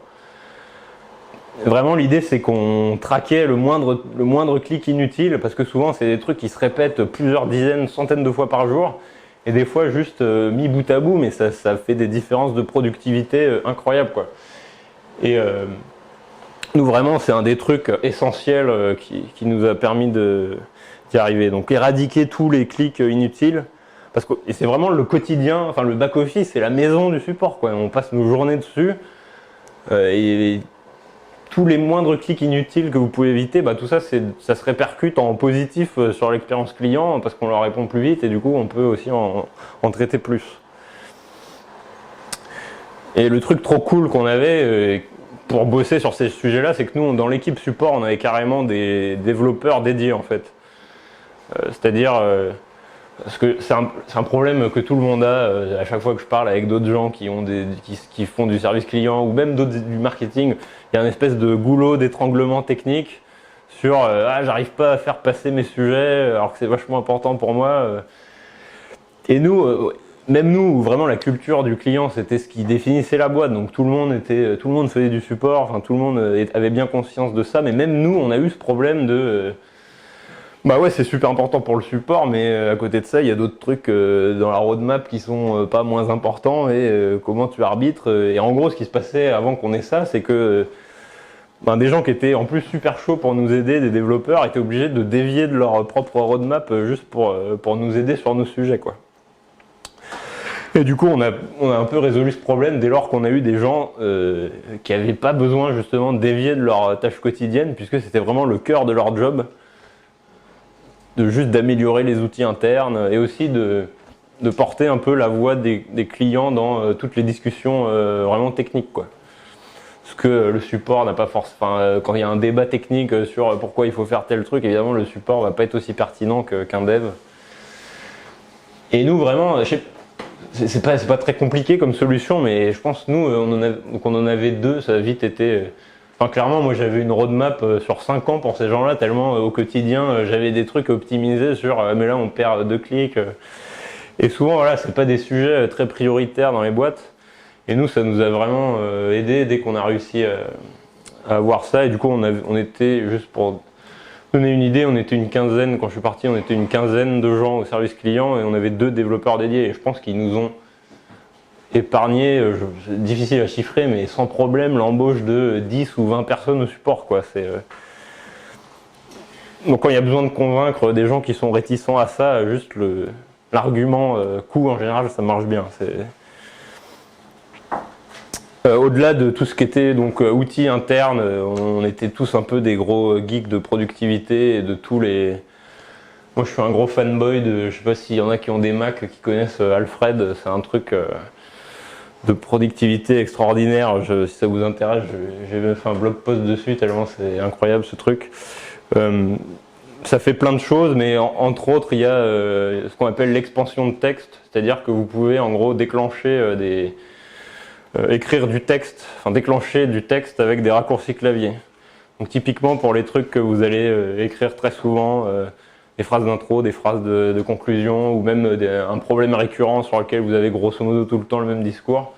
Speaker 1: Vraiment, l'idée, c'est qu'on traquait le moindre clic inutile, parce que souvent, c'est des trucs qui se répètent plusieurs dizaines, centaines de fois par jour, et des fois, juste mis bout à bout, mais ça fait des différences de productivité incroyables, quoi. Et nous, vraiment, c'est un des trucs essentiels qui nous a permis d'y arriver. Donc, éradiquer tous les clics inutiles, et c'est vraiment le quotidien, enfin, le back-office, c'est la maison du support, quoi. On passe nos journées dessus, et tous les moindres clics inutiles que vous pouvez éviter, tout ça, ça se répercute en positif sur l'expérience client parce qu'on leur répond plus vite et du coup on peut aussi en traiter plus. Et le truc trop cool qu'on avait pour bosser sur ces sujets-là, c'est que nous, dans l'équipe support, on avait carrément des développeurs dédiés en fait. C'est-à-dire, parce que c'est un problème que tout le monde a à chaque fois que je parle avec d'autres gens qui font du service client ou même d'autres du marketing, il y a une espèce de goulot d'étranglement technique sur j'arrive pas à faire passer mes sujets alors que c'est vachement important pour moi. Et nous, même nous, vraiment la culture du client, c'était ce qui définissait la boîte. Donc tout le monde faisait du support, enfin tout le monde avait bien conscience de ça. Mais même nous, on a eu ce problème de ouais, c'est super important pour le support, mais à côté de ça, il y a d'autres trucs dans la roadmap qui sont pas moins importants et comment tu arbitres. Et en gros, ce qui se passait avant qu'on ait ça, c'est que des gens qui étaient en plus super chauds pour nous aider, des développeurs, étaient obligés de dévier de leur propre roadmap juste pour nous aider sur nos sujets, quoi. Et du coup, on a un peu résolu ce problème dès lors qu'on a eu des gens qui n'avaient pas besoin justement de dévier de leurs tâches quotidiennes, puisque c'était vraiment le cœur de leur job. Juste d'améliorer les outils internes et aussi de porter un peu la voix des clients dans toutes les discussions vraiment techniques, quoi. Parce que le support n'a pas forcément... quand il y a un débat technique sur pourquoi il faut faire tel truc, évidemment le support va pas être aussi pertinent qu'un dev. Et nous vraiment, c'est pas très compliqué comme solution, mais je pense nous on en avait deux, ça a vite été... clairement, moi j'avais une roadmap sur 5 ans pour ces gens-là, tellement au quotidien j'avais des trucs optimisés sur mais là on perd 2 clics. Et souvent, voilà, c'est pas des sujets très prioritaires dans les boîtes. Et nous, ça nous a vraiment aidé dès qu'on a réussi à avoir ça. Et du coup, on était, juste pour donner une idée, on était une quinzaine, quand je suis parti, on était une quinzaine de gens au service client et on avait 2 développeurs dédiés. Et je pense qu'ils nous ont épargné, c'est difficile à chiffrer, mais sans problème, l'embauche de 10 ou 20 personnes au support, quoi. Donc quand il y a besoin de convaincre des gens qui sont réticents à ça, juste l'argument coût en général, ça marche bien. Au-delà de tout ce qui était donc outils internes, on était tous un peu des gros geeks de productivité et de tous les... Moi je suis un gros fanboy je sais pas s'il y en a qui ont des Mac qui connaissent Alfred, c'est un truc de productivité extraordinaire. Si ça vous intéresse, j'ai même fait un blog post dessus tellement c'est incroyable ce truc. Ça fait plein de choses, mais entre autres il y a ce qu'on appelle l'expansion de texte, c'est-à-dire que vous pouvez en gros déclencher écrire du texte, déclencher du texte avec des raccourcis clavier. Donc typiquement pour les trucs que vous allez écrire très souvent, des phrases d'intro, des phrases de conclusion, ou même un problème récurrent sur lequel vous avez grosso modo tout le temps le même discours.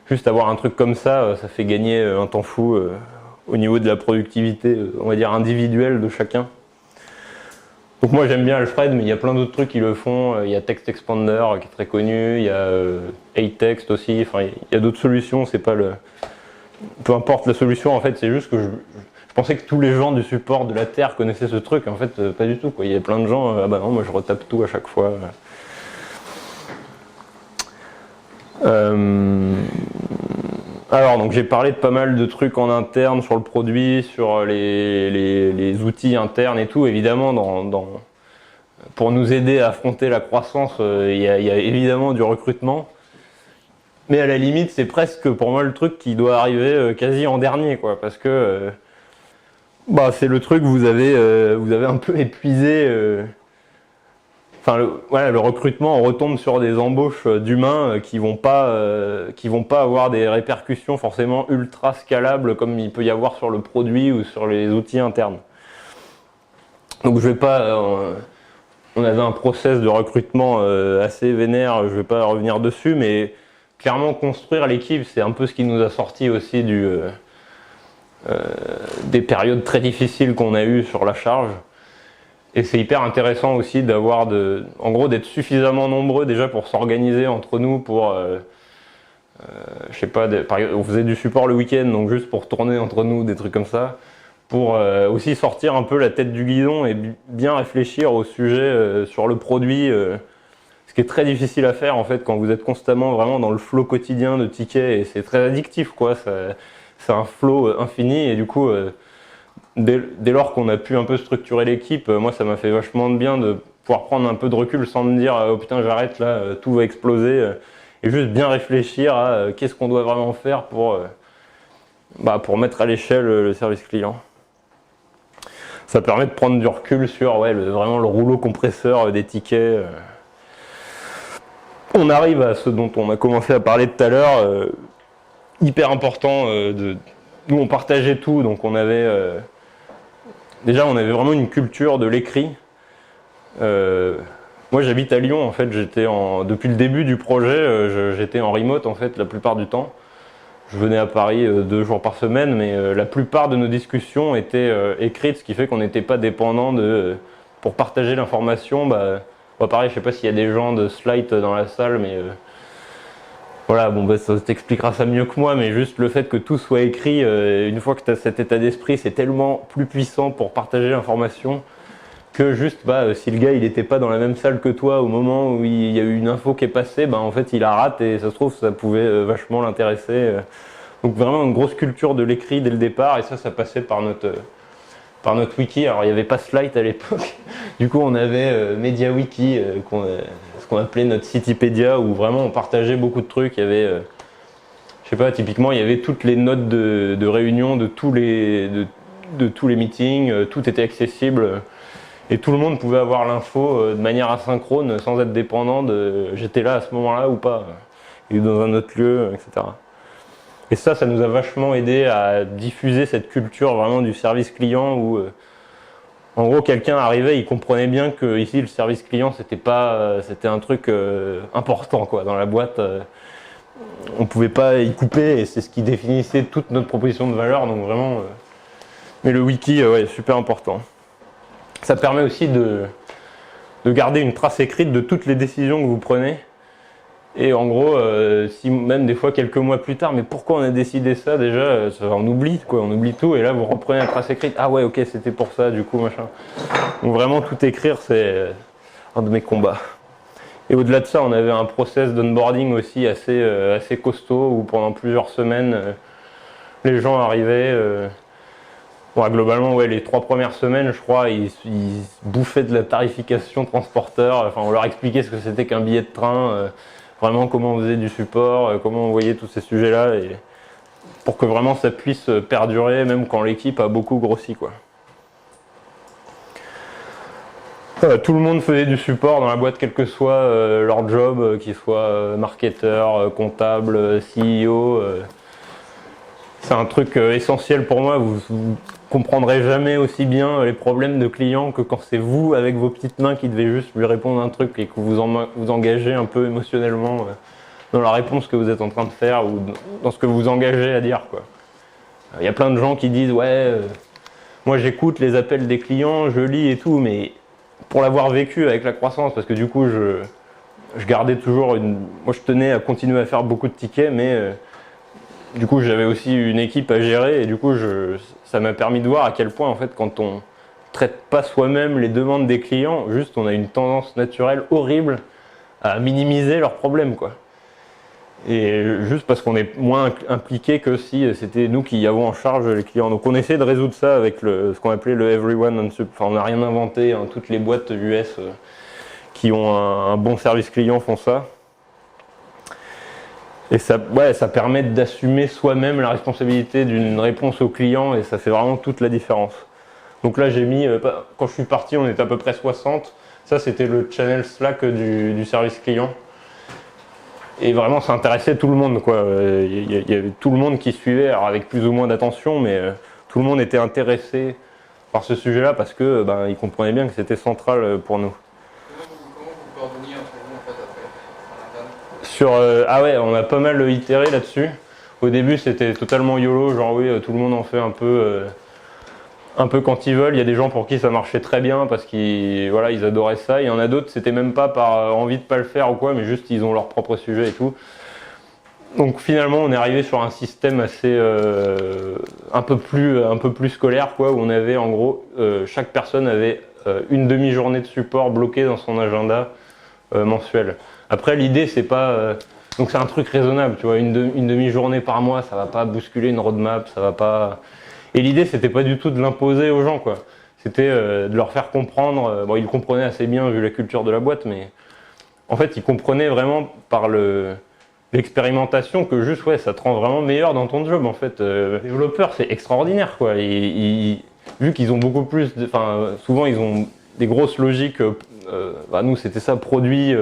Speaker 1: Juste avoir un truc comme ça, ça fait gagner un temps fou au niveau de la productivité, on va dire individuelle de chacun. Donc moi j'aime bien Alfred, mais il y a plein d'autres trucs qui le font. Il y a Text Expander qui est très connu, il y a A-Text aussi, il y a d'autres solutions, c'est pas peu importe la solution en fait, c'est juste que je pensais que tous les gens du support de la Terre connaissaient ce truc, en fait pas du tout, quoi. Il y a plein de gens, non, moi je retape tout à chaque fois. Alors donc j'ai parlé de pas mal de trucs en interne sur le produit, sur les outils internes et tout. Évidemment, pour nous aider à affronter la croissance, il y a évidemment du recrutement. Mais à la limite, c'est presque pour moi le truc qui doit arriver quasi en dernier, quoi, parce que c'est le truc que vous avez un peu épuisé. Le recrutement, on retombe sur des embauches d'humains qui vont pas avoir des répercussions forcément ultra scalables comme il peut y avoir sur le produit ou sur les outils internes. Donc je vais pas, on avait un process de recrutement assez vénère, je ne vais pas revenir dessus, mais clairement construire l'équipe, c'est un peu ce qui nous a sorti aussi des périodes très difficiles qu'on a eues sur la charge. Et c'est hyper intéressant aussi d'avoir en gros d'être suffisamment nombreux déjà pour s'organiser entre nous pour je sais pas, on faisait du support le week-end, donc juste pour tourner entre nous, des trucs comme ça, pour aussi sortir un peu la tête du guidon et bien réfléchir au sujet sur le produit, ce qui est très difficile à faire en fait quand vous êtes constamment vraiment dans le flow quotidien de tickets, et c'est très addictif quoi, c'est un flow infini, et du coup dès lors qu'on a pu un peu structurer l'équipe, moi ça m'a fait vachement de bien de pouvoir prendre un peu de recul sans me dire oh putain j'arrête là, tout va exploser, et juste bien réfléchir à qu'est-ce qu'on doit vraiment faire pour mettre à l'échelle le service client. Ça permet de prendre du recul sur vraiment le rouleau compresseur des tickets. On arrive à ce dont on a commencé à parler tout à l'heure, hyper important, nous on partageait tout, donc on avait vraiment une culture de l'écrit. Moi j'habite à Lyon, en fait, depuis le début du projet, j'étais en remote en fait la plupart du temps. Je venais à Paris 2 jours par semaine, mais la plupart de nos discussions étaient écrites, ce qui fait qu'on n'était pas dépendant pour partager l'information. Pareil, je sais pas s'il y a des gens de Slide dans la salle, mais voilà, ça t'expliquera ça mieux que moi, mais juste le fait que tout soit écrit, une fois que tu as cet état d'esprit, c'est tellement plus puissant pour partager l'information que juste si le gars il n'était pas dans la même salle que toi au moment où il y a eu une info qui est passée, en fait il la rate, et ça se trouve ça pouvait vachement l'intéresser. Donc vraiment une grosse culture de l'écrit dès le départ, et ça passait par notre wiki. Alors il n'y avait pas Slide à l'époque, du coup on avait MediaWiki, ce qu'on appelait notre Citypedia, où vraiment on partageait beaucoup de trucs. Il y avait, je sais pas, typiquement il y avait toutes les notes de réunion de tous les meetings, tout était accessible. Et tout le monde pouvait avoir l'info de manière asynchrone, sans être dépendant de j'étais là à ce moment-là ou pas, et dans un autre lieu, etc. Et ça nous a vachement aidé à diffuser cette culture vraiment du service client où, en gros, quelqu'un arrivait, il comprenait bien que ici le service client c'était un truc important quoi dans la boîte. On pouvait pas y couper, et c'est ce qui définissait toute notre proposition de valeur. Donc vraiment, mais le wiki, super important. Ça permet aussi de garder une trace écrite de toutes les décisions que vous prenez. Et en gros, si même des fois quelques mois plus tard, mais pourquoi on a décidé ça déjà, on oublie quoi, on oublie tout, et là vous reprenez la trace écrite, ah ouais ok c'était pour ça du coup machin. Donc vraiment tout écrire, c'est un de mes combats. Et au-delà de ça, on avait un process d'onboarding aussi assez costaud, où pendant plusieurs semaines les gens arrivaient. Globalement, les 3 premières semaines, je crois, ils bouffaient de la tarification transporteur. Enfin, on leur expliquait ce que c'était qu'un billet de train, vraiment comment on faisait du support, comment on voyait tous ces sujets-là, et pour que vraiment ça puisse perdurer, même quand l'équipe a beaucoup grossi, quoi. Tout le monde faisait du support dans la boîte, quel que soit leur job, qu'ils soient marketeur, comptable, CEO. C'est un truc essentiel pour moi. Vous comprendrez jamais aussi bien les problèmes de clients que quand c'est vous avec vos petites mains qui devez juste lui répondre un truc, et que vous engagez un peu émotionnellement dans la réponse que vous êtes en train de faire, ou dans ce que vous engagez à dire, quoi. Il y a plein de gens qui disent moi j'écoute les appels des clients, je lis et tout, mais pour l'avoir vécu avec la croissance, parce que du coup je gardais toujours moi je tenais à continuer à faire beaucoup de tickets, mais du coup j'avais aussi une équipe à gérer, et du coup ça m'a permis de voir à quel point en fait quand on traite pas soi-même les demandes des clients, juste on a une tendance naturelle horrible à minimiser leurs problèmes, quoi. Et juste parce qu'on est moins impliqué que si c'était nous qui avons en charge les clients. Donc on essaie de résoudre ça avec ce qu'on appelait le everyone on support. Enfin, on n'a rien inventé, hein. Toutes les boîtes US qui ont un bon service client font ça. Et ça permet d'assumer soi-même la responsabilité d'une réponse au client, et ça fait vraiment toute la différence. Donc là j'ai mis, quand je suis parti on était à peu près 60, ça c'était le channel Slack du service client. Et vraiment ça intéressait tout le monde, quoi. Il y avait tout le monde qui suivait, alors avec plus ou moins d'attention, mais tout le monde était intéressé par ce sujet-là, parce que ils comprenaient bien que c'était central pour nous. Ah ouais, on a pas mal itéré là-dessus. Au début, c'était totalement YOLO, genre oui, tout le monde en fait un peu quand ils veulent. Il y a des gens pour qui ça marchait très bien parce qu'ils voilà, ils adoraient ça. Il y en a d'autres, c'était même pas par envie de pas le faire ou quoi, mais juste ils ont leur propre sujet et tout. Donc finalement, on est arrivé sur un système assez un peu plus scolaire, quoi, où on avait en gros chaque personne avait une demi-journée de support bloquée dans son agenda mensuel. Après, l'idée c'est pas donc c'est un truc raisonnable, tu vois, une demi-journée par mois, ça va pas bousculer une roadmap, ça va pas. Et l'idée c'était pas du tout de l'imposer aux gens, quoi. C'était de leur faire comprendre. Bon, ils comprenaient assez bien vu la culture de la boîte, mais en fait, ils comprenaient vraiment par l'expérimentation que juste ouais, ça te rend vraiment meilleur dans ton job en fait. Développeur, c'est extraordinaire quoi. Vu qu'ils ont beaucoup plus, enfin souvent ils ont des grosses logiques. Nous c'était ça, produit,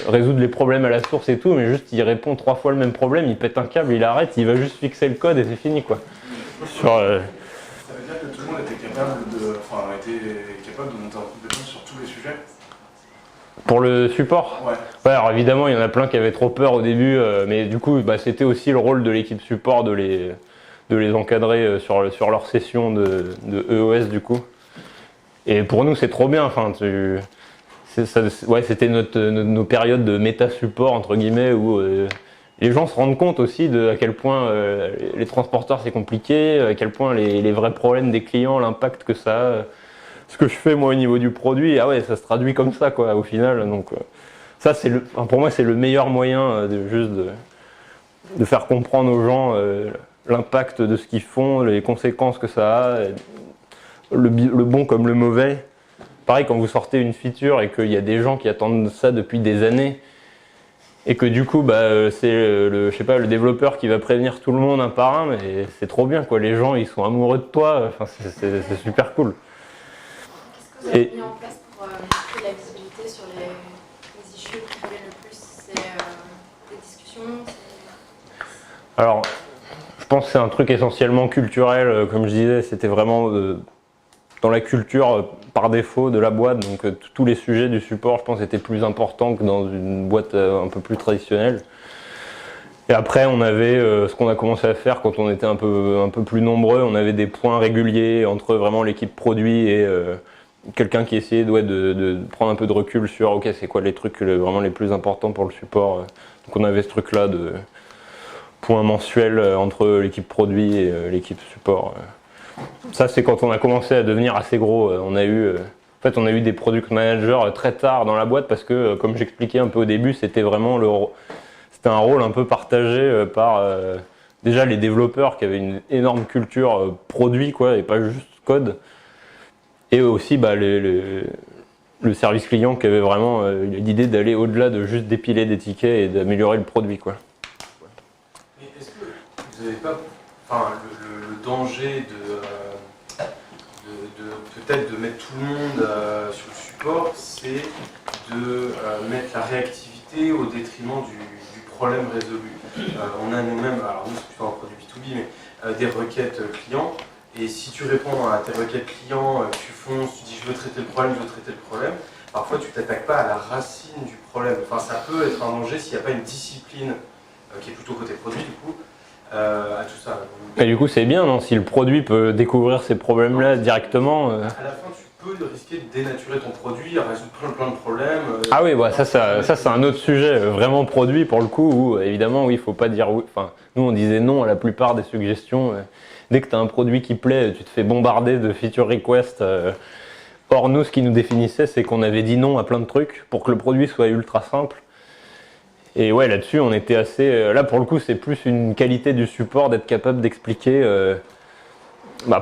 Speaker 1: résoudre les problèmes à la source et tout, mais juste il répond 3 fois le même problème, il pète un câble, il arrête, il va juste fixer le code et c'est fini quoi.
Speaker 2: Ça veut dire que tout le monde était capable de monter en compétence sur tous les sujets.
Speaker 1: Pour le support, ouais, alors évidemment il y en a plein qui avaient trop peur au début, mais du coup c'était aussi le rôle de l'équipe support de les encadrer sur leur session de EOS du coup. Et pour nous c'est trop bien, enfin c'était nos périodes de méta support entre guillemets où les gens se rendent compte aussi de à quel point les transporteurs c'est compliqué, à quel point les vrais problèmes des clients, l'impact que ça a. Ce que je fais moi au niveau du produit, ah ouais, ça se traduit comme ça quoi au final. Donc ça c'est pour moi c'est le meilleur moyen de faire comprendre aux gens l'impact de ce qu'ils font, les conséquences que ça a, le bon comme le mauvais. Pareil quand vous sortez une feature et qu'il y a des gens qui attendent ça depuis des années et que du coup c'est le développeur qui va prévenir tout le monde un par un, mais c'est trop bien quoi. Les gens ils sont amoureux de toi, enfin c'est super cool.
Speaker 3: Qu'est-ce que vous avez mis en place pour montrer la visibilité sur les issues qui brûlent le plus? C'est des discussions?
Speaker 1: Alors, je pense que c'est un truc essentiellement culturel, comme je disais, c'était vraiment dans la culture par défaut de la boîte, donc tous les sujets du support, je pense, étaient plus importants que dans une boîte un peu plus traditionnelle. Et après, on avait ce qu'on a commencé à faire quand on était un peu plus nombreux, on avait des points réguliers entre vraiment l'équipe produit et quelqu'un qui essayait de prendre un peu de recul sur ok c'est quoi les trucs vraiment les plus importants pour le support. Donc on avait ce truc là de points mensuels entre l'équipe produit et l'équipe support. Ça c'est quand on a commencé à devenir assez gros. On a eu des product managers très tard dans la boîte parce que comme j'expliquais un peu au début c'était vraiment c'était un rôle un peu partagé par déjà les développeurs qui avaient une énorme culture produit quoi et pas juste code. Et aussi le service client qui avait vraiment l'idée d'aller au-delà de juste dépiler des tickets et d'améliorer le produit quoi.
Speaker 2: Mais est-ce que vous n'avez pas le danger peut-être de mettre tout le monde sur le support, c'est de mettre la réactivité au détriment du problème résolu. On a nous-mêmes, alors nous c'est plutôt un produit B2B, mais des requêtes clients. Et si tu réponds à tes requêtes clients, tu fonces, tu dis je veux traiter le problème, parfois tu t'attaques pas à la racine du problème. Enfin, ça peut être un danger s'il n'y a pas une discipline qui est plutôt côté produit du coup, à tout ça.
Speaker 1: Et du coup c'est bien non si le produit peut découvrir ces problèmes là directement.
Speaker 2: À la fin tu peux risquer de dénaturer ton produit, à résoudre plein de problèmes.
Speaker 1: Ah oui, ça c'est un autre sujet, vraiment produit pour le coup, où évidemment oui, il faut pas dire oui. Enfin, nous on disait non à la plupart des suggestions. Dès que tu as un produit qui plaît, tu te fais bombarder de feature requests. Or nous, ce qui nous définissait, c'est qu'on avait dit non à plein de trucs pour que le produit soit ultra simple. Et ouais, là-dessus, on était assez... Là, pour le coup, c'est plus une qualité du support d'être capable d'expliquer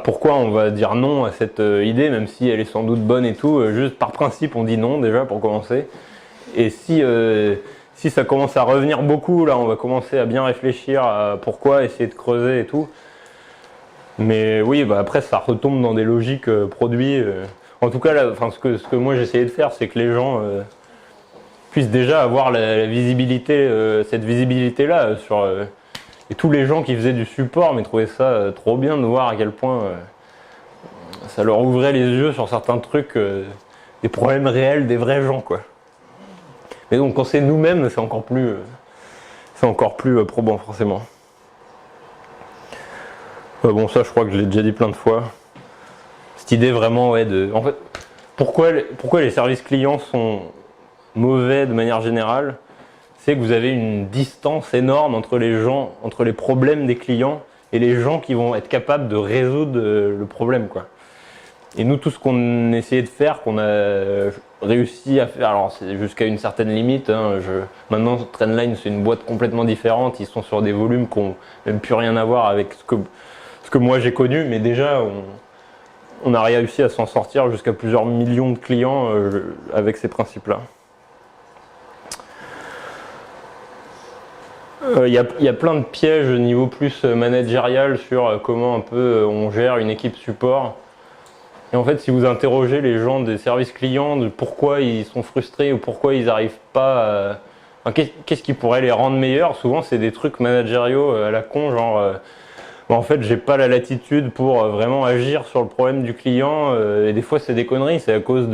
Speaker 1: pourquoi on va dire non à cette idée, même si elle est sans doute bonne et tout. Juste par principe, on dit non déjà pour commencer. Et si ça commence à revenir beaucoup, là, on va commencer à bien réfléchir à pourquoi, essayer de creuser et tout. Mais oui, après ça retombe dans des logiques produits. En tout cas, là, ce que moi j'essayais de faire, c'est que les gens puissent déjà avoir la visibilité, cette visibilité-là sur. Et tous les gens qui faisaient du support, mais trouvaient ça trop bien de voir à quel point ça leur ouvrait les yeux sur certains trucs, des problèmes réels des vrais gens, quoi. Mais donc quand c'est nous-mêmes, c'est encore plus probant forcément. Bon, ça je crois que je l'ai déjà dit plein de fois. Cette idée vraiment, ouais, en fait, pourquoi les services clients sont mauvais de manière générale, c'est que vous avez une distance énorme entre les problèmes des clients et les gens qui vont être capables de résoudre le problème, quoi. Et nous, tout ce qu'on essayait de faire, qu'on a réussi à faire, alors c'est jusqu'à une certaine limite, hein, maintenant Trendline c'est une boîte complètement différente, ils sont sur des volumes qui n'ont même plus rien à voir avec ce que moi j'ai connu, mais déjà on a réussi à s'en sortir jusqu'à plusieurs millions de clients avec ces principes-là. Il y a plein de pièges au niveau plus managérial sur comment un peu on gère une équipe support. Et en fait, si vous interrogez les gens des services clients de pourquoi ils sont frustrés ou pourquoi ils n'arrivent pas à... qu'est-ce qui pourrait les rendre meilleurs, souvent c'est des trucs managériaux à la con, genre en fait j'ai pas la latitude pour vraiment agir sur le problème du client, et des fois c'est des conneries, c'est à cause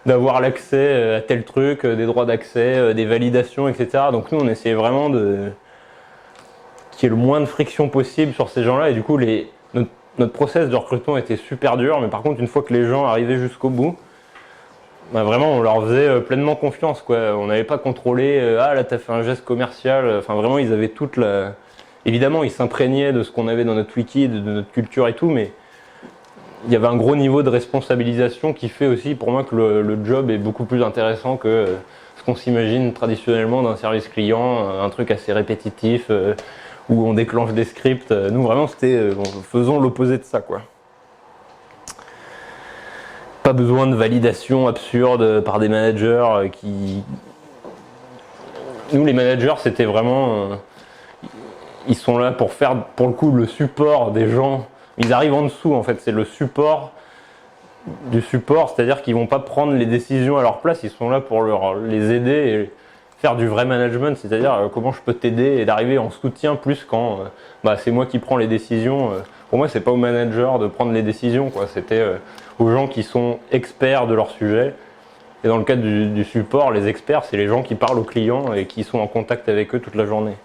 Speaker 1: d'avoir l'accès à tel truc, des droits d'accès, des validations, etc. Donc nous on essayait vraiment qu'il y ait le moins de friction possible sur ces gens-là, et du coup notre process de recrutement était super dur, mais par contre une fois que les gens arrivaient jusqu'au bout, bah vraiment on leur faisait pleinement confiance, quoi. On n'avait pas contrôlé, ah là t'as fait un geste commercial, enfin vraiment ils avaient toute la... Évidemment ils s'imprégnaient de ce qu'on avait dans notre wiki, de notre culture et tout, mais il y avait un gros niveau de responsabilisation qui fait aussi pour moi que le job est beaucoup plus intéressant que ce qu'on s'imagine traditionnellement d'un service client, un truc assez répétitif, où on déclenche des scripts. Nous vraiment c'était, faisons l'opposé de ça, quoi. Pas besoin de validation absurde par des managers qui... Nous les managers c'était vraiment... Ils sont là pour faire pour le coup le support des gens. Ils arrivent en dessous en fait, c'est le support du support, c'est-à-dire qu'ils vont pas prendre les décisions à leur place, ils sont là pour les aider et faire du vrai management, c'est-à-dire comment je peux t'aider et d'arriver en soutien plus quand c'est moi qui prends les décisions. Pour moi c'est pas aux managers de prendre les décisions, quoi. C'était aux gens qui sont experts de leur sujet. Et dans le cadre du support, les experts c'est les gens qui parlent aux clients et qui sont en contact avec eux toute la journée.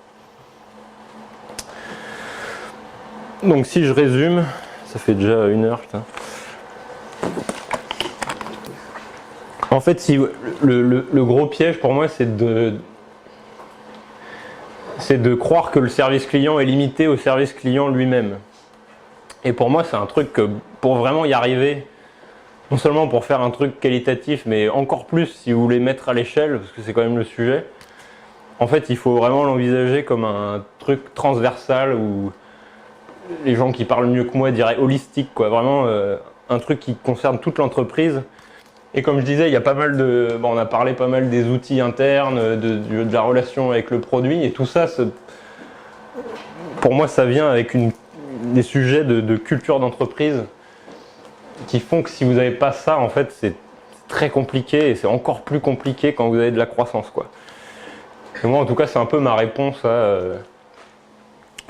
Speaker 1: Donc si je résume, ça fait déjà 1 heure, putain. En fait, si le gros piège pour moi, c'est de croire que le service client est limité au service client lui-même. Et pour moi, c'est un truc que pour vraiment y arriver, non seulement pour faire un truc qualitatif, mais encore plus si vous voulez mettre à l'échelle, parce que c'est quand même le sujet, en fait, il faut vraiment l'envisager comme un truc transversal où les gens qui parlent mieux que moi diraient holistique, quoi. Vraiment un truc qui concerne toute l'entreprise. Et comme je disais, il y a pas mal on a parlé pas mal des outils internes, de la relation avec le produit, et tout ça, pour moi, ça vient avec des sujets de culture d'entreprise qui font que si vous n'avez pas ça, en fait, c'est très compliqué, et c'est encore plus compliqué quand vous avez de la croissance, quoi. Et moi, en tout cas, c'est un peu ma réponse à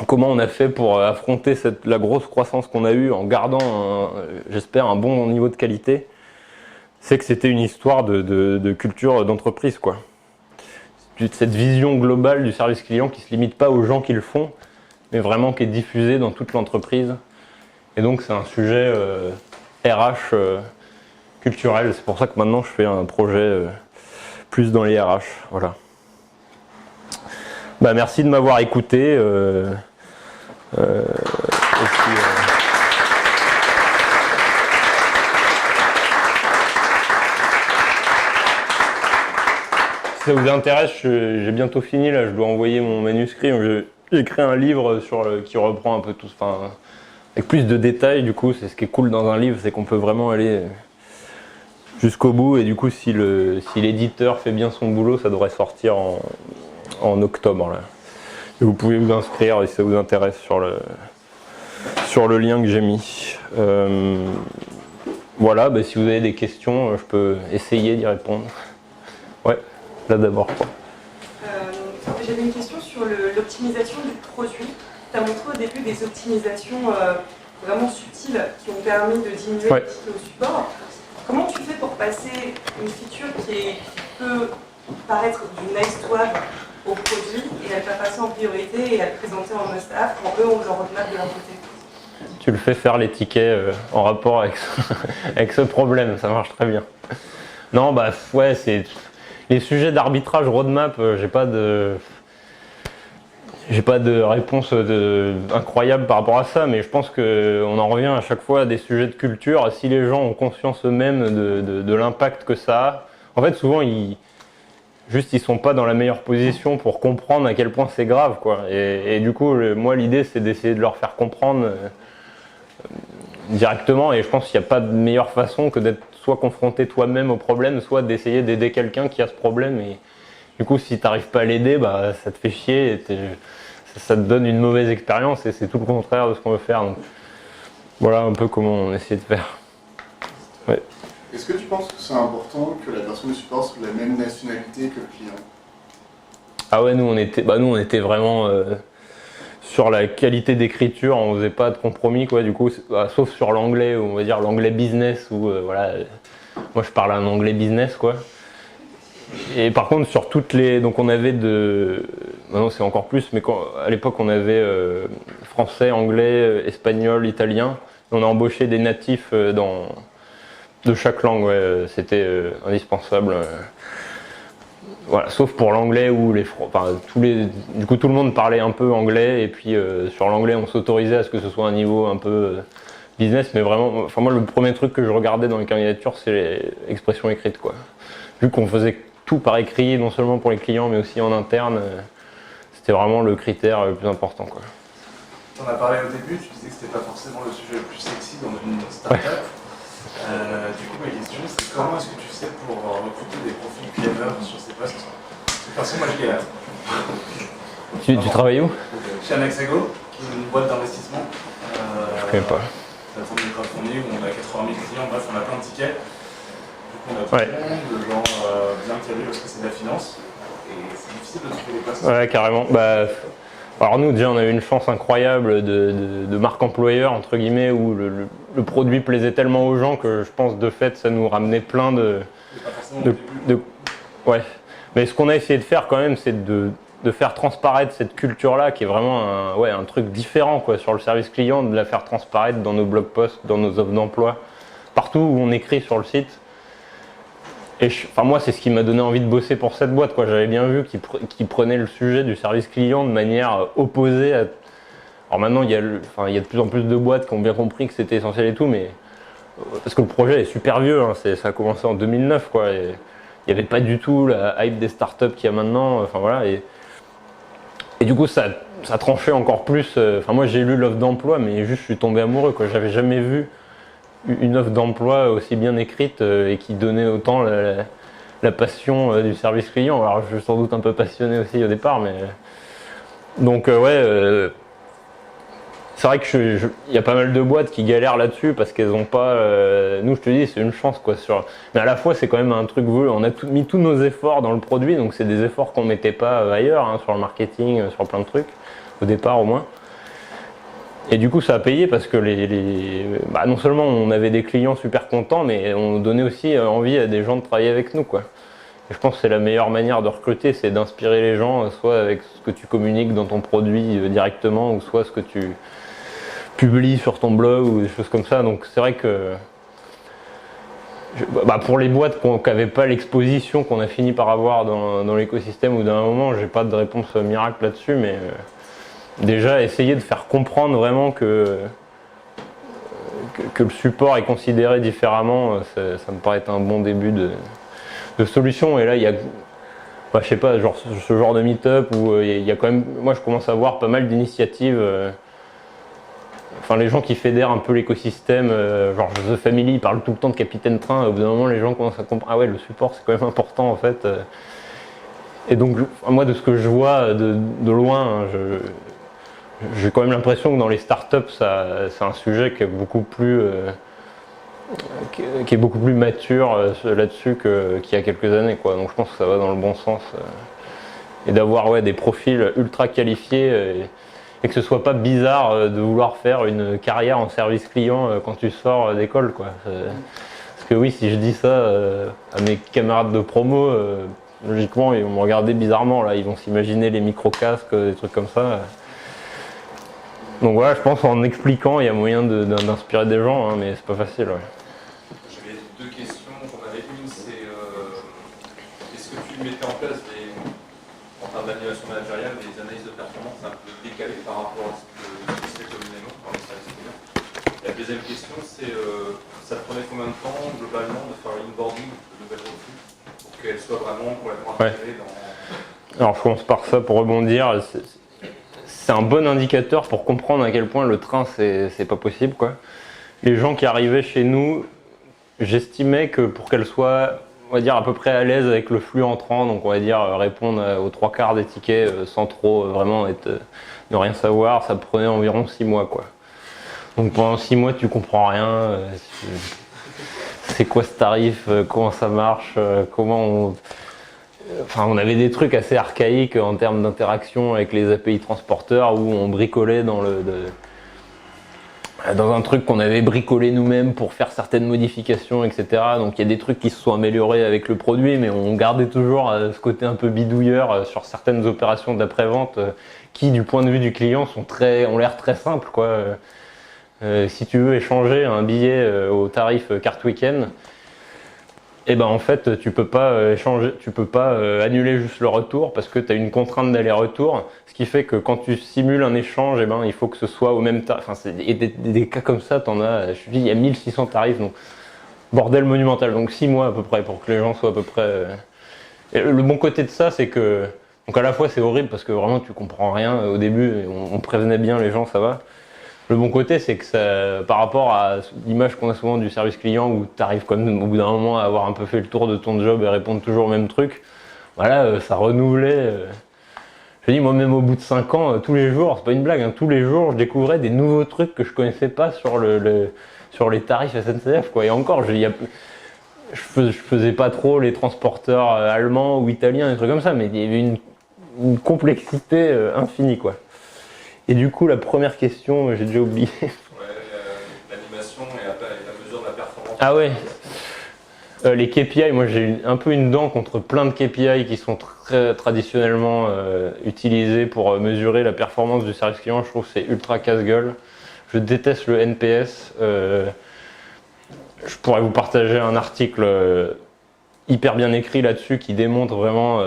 Speaker 1: comment on a fait pour affronter la grosse croissance qu'on a eue en gardant, j'espère, un bon niveau de qualité. C'est que c'était une histoire de culture d'entreprise, quoi. Cette vision globale du service client qui ne se limite pas aux gens qui le font, mais vraiment qui est diffusée dans toute l'entreprise. Et donc c'est un sujet RH culturel. C'est pour ça que maintenant je fais un projet plus dans les RH. Voilà. Merci de m'avoir écouté. Si ça vous intéresse, j'ai bientôt fini, là, je dois envoyer mon manuscrit. J'ai écrit un livre qui reprend un peu tout, avec plus de détails. Du coup, c'est ce qui est cool dans un livre, c'est qu'on peut vraiment aller jusqu'au bout. Et du coup, si l'éditeur fait bien son boulot, ça devrait sortir en octobre, là. Et vous pouvez vous inscrire si ça vous intéresse sur le lien que j'ai mis. Voilà, si vous avez des questions, je peux essayer d'y répondre. Ouais. Là d'abord.
Speaker 4: J'avais une question sur l'optimisation du produit. Tu as montré au début des optimisations vraiment subtiles qui ont permis de diminuer le ticket au support. Comment tu fais pour passer une feature qui peut paraître du nice to have au produit et elle va passer en priorité et à le présenter en must-have quand eux ont leur roadmap de leur côté.
Speaker 1: Tu le fais faire les tickets en rapport avec avec ce problème, ça marche très bien. Non, bah ouais, c'est les sujets d'arbitrage roadmap, j'ai pas de réponse incroyable par rapport à ça, mais je pense qu'on en revient à chaque fois à des sujets de culture. Si les gens ont conscience eux-mêmes de l'impact que ça a, en fait souvent ils sont pas dans la meilleure position pour comprendre à quel point c'est grave, quoi. Et du coup, moi l'idée c'est d'essayer de leur faire comprendre directement, et je pense qu'il n'y a pas de meilleure façon que d'être soit confronté toi-même au problème, soit d'essayer d'aider quelqu'un qui a ce problème. Et du coup, si tu n'arrives pas à l'aider, bah, ça te fait chier, et ça te donne une mauvaise expérience, et c'est tout le contraire de ce qu'on veut faire. Donc, voilà un peu comment on essaie de faire. Ouais.
Speaker 5: Est-ce que tu penses que c'est important que la personne de support soit de la même nationalité que le client?
Speaker 1: Ah ouais, nous on était vraiment sur la qualité d'écriture, on faisait pas de compromis, quoi. Du coup, sauf sur l'anglais, on va dire l'anglais business, où voilà, moi je parle un anglais business, quoi. Et par contre, sur toutes les, donc on avait maintenant c'est encore plus, mais à l'époque on avait français, anglais, espagnol, italien. On a embauché des natifs de chaque langue, ouais, c'était indispensable. Voilà, sauf pour l'anglais où du coup tout le monde parlait un peu anglais, et puis sur l'anglais on s'autorisait à ce que ce soit un niveau un peu business, mais vraiment, enfin moi le premier truc que je regardais dans les candidatures c'est l'expression écrite, quoi. Vu qu'on faisait tout par écrit, non seulement pour les clients mais aussi en interne, c'était vraiment le critère le plus important, quoi.
Speaker 6: Tu en as parlé au début, tu disais que c'était pas forcément le sujet le plus sexy dans une startup. Ouais. Du coup, ma question, c'est comment est-ce que tu fais pour recruter des profils clever sur ces postes? De toute façon, moi je galère.
Speaker 1: Tu travailles où?
Speaker 6: Chez Anaxago, qui est une boîte d'investissement.
Speaker 1: Je connais pas.
Speaker 6: La forme de crowdfunding où on a 80 000 clients, bref, on a plein de tickets. Du coup, on a tout le monde, de gens bien calés parce que c'est de la finance. Et c'est difficile de trouver des postes.
Speaker 1: Ouais, carrément. Bah, alors nous déjà on a eu une chance incroyable de marque employeur entre guillemets, où le produit plaisait tellement aux gens que je pense de fait ça nous ramenait plein ouais. Mais ce qu'on a essayé de faire quand même, c'est de faire transparaître cette culture là qui est vraiment un truc différent, quoi, sur le service client, de la faire transparaître dans nos blog posts, dans nos offres d'emploi, partout où on écrit sur le site. Et moi, c'est ce qui m'a donné envie de bosser pour cette boîte, quoi. J'avais bien vu qu'ils prenaient le sujet du service client de manière opposée à... Alors maintenant, il y a de plus en plus de boîtes qui ont bien compris que c'était essentiel et tout, mais parce que le projet est super vieux, hein. Ça a commencé en 2009, quoi. Et il n'y avait pas du tout la hype des startups qu'il y a maintenant. Enfin voilà. Et du coup, ça tranchait encore plus. Moi, j'ai lu l'offre d'emploi, mais juste, je suis tombé amoureux, quoi. J'avais jamais vu une offre d'emploi aussi bien écrite et qui donnait autant la passion du service client. Alors je suis sans doute un peu passionné aussi au départ, mais donc c'est vrai que il y a pas mal de boîtes qui galèrent là-dessus parce qu'elles n'ont pas. Nous, je te dis, c'est une chance, quoi. Mais à la fois, c'est quand même un truc voulu. On a mis tous nos efforts dans le produit, donc c'est des efforts qu'on mettait pas ailleurs, hein, sur le marketing, sur plein de trucs au départ au moins. Et du coup, ça a payé parce que non seulement on avait des clients super contents, mais on donnait aussi envie à des gens de travailler avec nous, quoi. Et je pense que c'est la meilleure manière de recruter, c'est d'inspirer les gens, soit avec ce que tu communiques dans ton produit directement, ou soit ce que tu publies sur ton blog ou des choses comme ça. Donc c'est vrai que pour les boîtes qui n'avaient pas l'exposition qu'on a fini par avoir dans l'écosystème, ou d'un moment, j'ai pas de réponse miracle là-dessus, mais déjà, essayer de faire comprendre vraiment que le support est considéré différemment, ça me paraît être un bon début de solution. Et là, il y a, je sais pas, genre ce genre de meet-up où il y a quand même, moi je commence à voir pas mal d'initiatives. Les gens qui fédèrent un peu l'écosystème, genre The Family, ils parlent tout le temps de Capitaine Train. Au bout d'un moment, les gens commencent à comprendre, ah ouais, le support c'est quand même important en fait. Et donc, moi, de ce que je vois de loin, j'ai quand même l'impression que dans les startups, c'est un sujet qui est beaucoup plus mature là-dessus qu'il y a quelques années, quoi. Donc je pense que ça va dans le bon sens. Et d'avoir des profils ultra qualifiés et que ce soit pas bizarre de vouloir faire une carrière en service client quand tu sors d'école, quoi. Parce que oui, si je dis ça à mes camarades de promo, logiquement, ils vont me regarder bizarrement, là. Ils vont s'imaginer les micro-casques, des trucs comme ça. Donc voilà, je pense qu'en expliquant, il y a moyen d'inspirer des gens, hein, mais c'est pas facile. Ouais.
Speaker 7: J'avais deux questions. J'en avais une, c'est est-ce que tu mettais en place en termes d'animation managériale des analyses de performance un peu décalées par rapport à ce qui se fait communément dans les services clients? La deuxième question, c'est ça te prenait combien de temps globalement de faire l'inboarding de nouvelles recrues pour qu'elles soient vraiment complètement intégrées dans...
Speaker 1: Alors je commence par ça pour rebondir. C'est un bon indicateur pour comprendre à quel point le train c'est pas possible, quoi. Les gens qui arrivaient chez nous, j'estimais que pour qu'elles soient, on va dire, à peu près à l'aise avec le flux entrant, donc on va dire répondre aux 3/4 des tickets sans trop vraiment ne rien savoir, ça prenait environ 6 mois, quoi. Donc pendant 6 mois tu comprends rien, c'est quoi ce tarif, comment ça marche, Enfin, on avait des trucs assez archaïques en termes d'interaction avec les API transporteurs où on bricolait dans un truc qu'on avait bricolé nous-mêmes pour faire certaines modifications, etc. Donc il y a des trucs qui se sont améliorés avec le produit, mais on gardait toujours ce côté un peu bidouilleur sur certaines opérations d'après-vente qui, du point de vue du client, ont l'air très simples, quoi. Si tu veux échanger un billet au tarif carte week-end, et ben en fait tu peux pas annuler juste le retour parce que tu as une contrainte d'aller-retour, ce qui fait que quand tu simules un échange, et ben il faut que ce soit au même tarif. Enfin, et des cas comme ça, t'en as, je te dis, il y a 1600 tarifs, donc bordel monumental. Donc 6 mois à peu près pour que les gens soient à peu près. Et le bon côté de ça, c'est que donc à la fois c'est horrible parce que vraiment tu comprends rien au début, on prévenait bien les gens, ça va. Le bon côté, c'est que ça, par rapport à l'image qu'on a souvent du service client où tu arrives quand même au bout d'un moment à avoir un peu fait le tour de ton job et répondre toujours au même truc, voilà, ça renouvelait. Je dis, moi même au bout de 5 ans, tous les jours, c'est pas une blague, hein, tous les jours je découvrais des nouveaux trucs que je connaissais pas sur les tarifs SNCF, quoi. Et encore, je faisais pas trop les transporteurs allemands ou italiens, des trucs comme ça, mais il y avait une complexité infinie, quoi. Et du coup, la première question, j'ai déjà oublié.
Speaker 7: Ouais, l'animation et la mesure de la performance.
Speaker 1: Ah ouais. Les KPI, moi j'ai un peu une dent contre plein de KPI qui sont très traditionnellement utilisés pour mesurer la performance du service client. Je trouve que c'est ultra casse-gueule. Je déteste le NPS. Je pourrais vous partager un article hyper bien écrit là-dessus qui démontre vraiment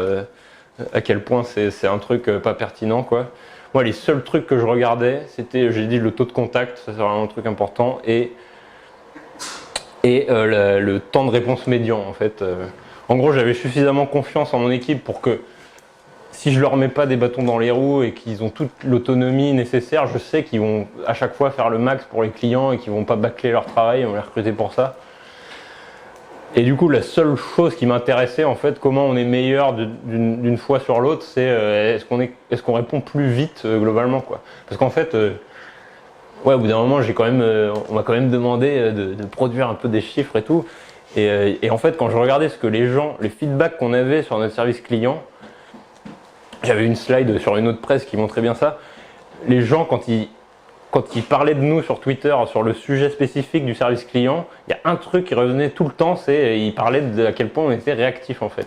Speaker 1: à quel point c'est un truc pas pertinent, quoi. Moi, les seuls trucs que je regardais, c'était, j'ai dit, le taux de contact, ça c'est vraiment un truc important, et le temps de réponse médian, en fait. En gros, j'avais suffisamment confiance en mon équipe pour que si je leur mets pas des bâtons dans les roues et qu'ils ont toute l'autonomie nécessaire, je sais qu'ils vont à chaque fois faire le max pour les clients et qu'ils vont pas bâcler leur travail, on va les recruter pour ça. Et du coup, la seule chose qui m'intéressait, en fait, comment on est meilleur d'une fois sur l'autre, c'est est-ce qu'on répond plus vite globalement, quoi. Parce qu'en fait, ouais, au bout d'un moment, on m'a quand même demandé de produire un peu des chiffres et tout. Et en fait, quand je regardais ce que les feedbacks qu'on avait sur notre service client, j'avais une slide sur une autre presse qui montrait bien ça. Les gens, quand ils parlaient de nous sur Twitter, sur le sujet spécifique du service client, il y a un truc qui revenait tout le temps, c'est ils parlaient à quel point on était réactif, en fait.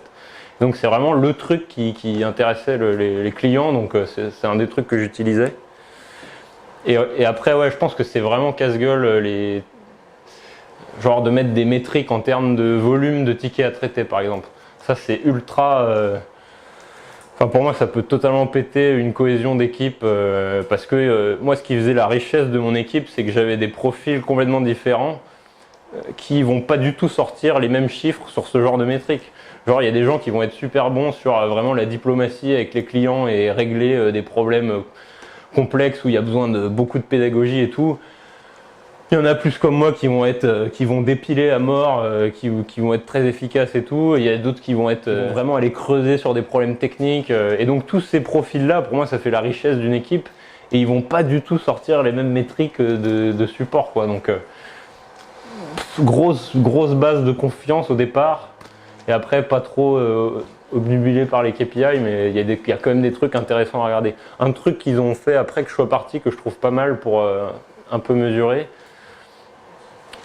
Speaker 1: Donc c'est vraiment le truc qui intéressait les clients, donc c'est un des trucs que j'utilisais. Et après, ouais, je pense que c'est vraiment casse-gueule, genre de mettre des métriques en termes de volume de tickets à traiter, par exemple. Ça, c'est ultra... Enfin, pour moi, ça peut totalement péter une cohésion d'équipe parce que moi, ce qui faisait la richesse de mon équipe, c'est que j'avais des profils complètement différents qui vont pas du tout sortir les mêmes chiffres sur ce genre de métriques. Genre, il y a des gens qui vont être super bons sur vraiment la diplomatie avec les clients et régler des problèmes complexes où il y a besoin de beaucoup de pédagogie et tout. Il y en a plus comme moi qui vont dépiler à mort, qui vont être très efficaces et tout. Il y a d'autres qui vont être vraiment aller creuser sur des problèmes techniques. Et donc tous ces profils-là, pour moi, ça fait la richesse d'une équipe. Et ils vont pas du tout sortir les mêmes métriques de support, quoi. Donc grosse base de confiance au départ. Et après, pas trop obnubilé par les KPI, mais il y a quand même des trucs intéressants à regarder. Un truc qu'ils ont fait après que je sois parti, que je trouve pas mal pour un peu mesurer,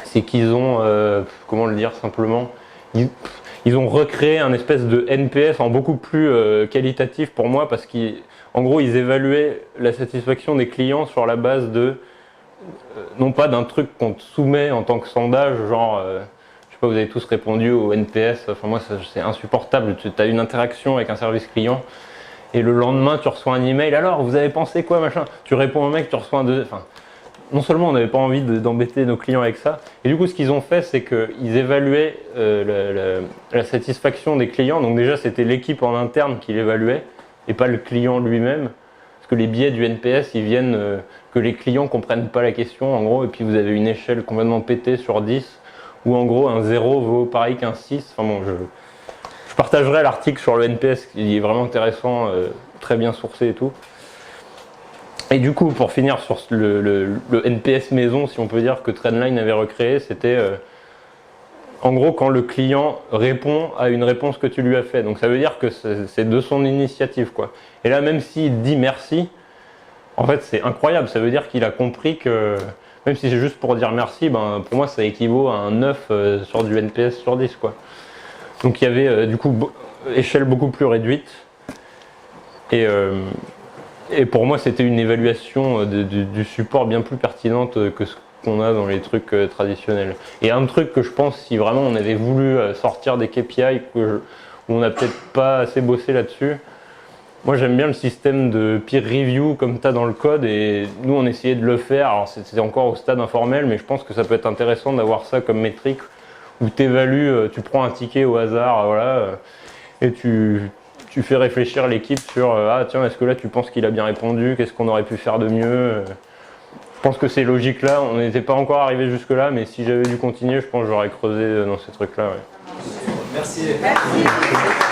Speaker 1: c'est qu'ils ont, comment le dire simplement, il ils ont recréé un espèce de NPS en beaucoup plus qualitatif pour moi parce qu'en gros, ils évaluaient la satisfaction des clients sur la base de, non pas d'un truc qu'on te soumet en tant que sondage, genre, je sais pas, vous avez tous répondu au NPS, enfin moi c'est insupportable, tu as une interaction avec un service client et le lendemain tu reçois un email, alors vous avez pensé quoi machin, tu réponds au mec, tu reçois un deuxième, enfin, non seulement on n'avait pas envie d'embêter nos clients avec ça, et du coup ce qu'ils ont fait c'est qu'ils évaluaient la satisfaction des clients, donc déjà c'était l'équipe en interne qui l'évaluait et pas le client lui-même, parce que les biais du NPS ils viennent que les clients comprennent pas la question en gros, et puis vous avez une échelle complètement pétée sur 10, où en gros un 0 vaut pareil qu'un 6, enfin bon je partagerai l'article sur le NPS qui est vraiment intéressant, très bien sourcé et tout. Et du coup, pour finir sur le NPS maison, si on peut dire, que Trendline avait recréé, c'était en gros quand le client répond à une réponse que tu lui as fait. Donc ça veut dire que c'est de son initiative, quoi. Et là, même s'il dit merci, en fait c'est incroyable. Ça veut dire qu'il a compris que, même si c'est juste pour dire merci, ben, pour moi ça équivaut à un 9 sur du NPS sur 10, quoi. Donc il y avait du coup échelle beaucoup plus réduite. Et pour moi, c'était une évaluation du support bien plus pertinente que ce qu'on a dans les trucs traditionnels. Et un truc que je pense, si vraiment on avait voulu sortir des KPI, où on n'a peut-être pas assez bossé là-dessus, moi j'aime bien le système de peer review comme tu as dans le code, et nous on essayait de le faire, alors c'était encore au stade informel, mais je pense que ça peut être intéressant d'avoir ça comme métrique, où tu évalues, tu prends un ticket au hasard, voilà, et tu fais réfléchir l'équipe sur ah tiens, est-ce que là tu penses qu'il a bien répondu, qu'est-ce qu'on aurait pu faire de mieux. Je pense que ces logiques là, on n'était pas encore arrivé jusque là, mais si j'avais dû continuer, je pense que j'aurais creusé dans ces trucs là. Ouais.
Speaker 6: Merci.
Speaker 4: Merci.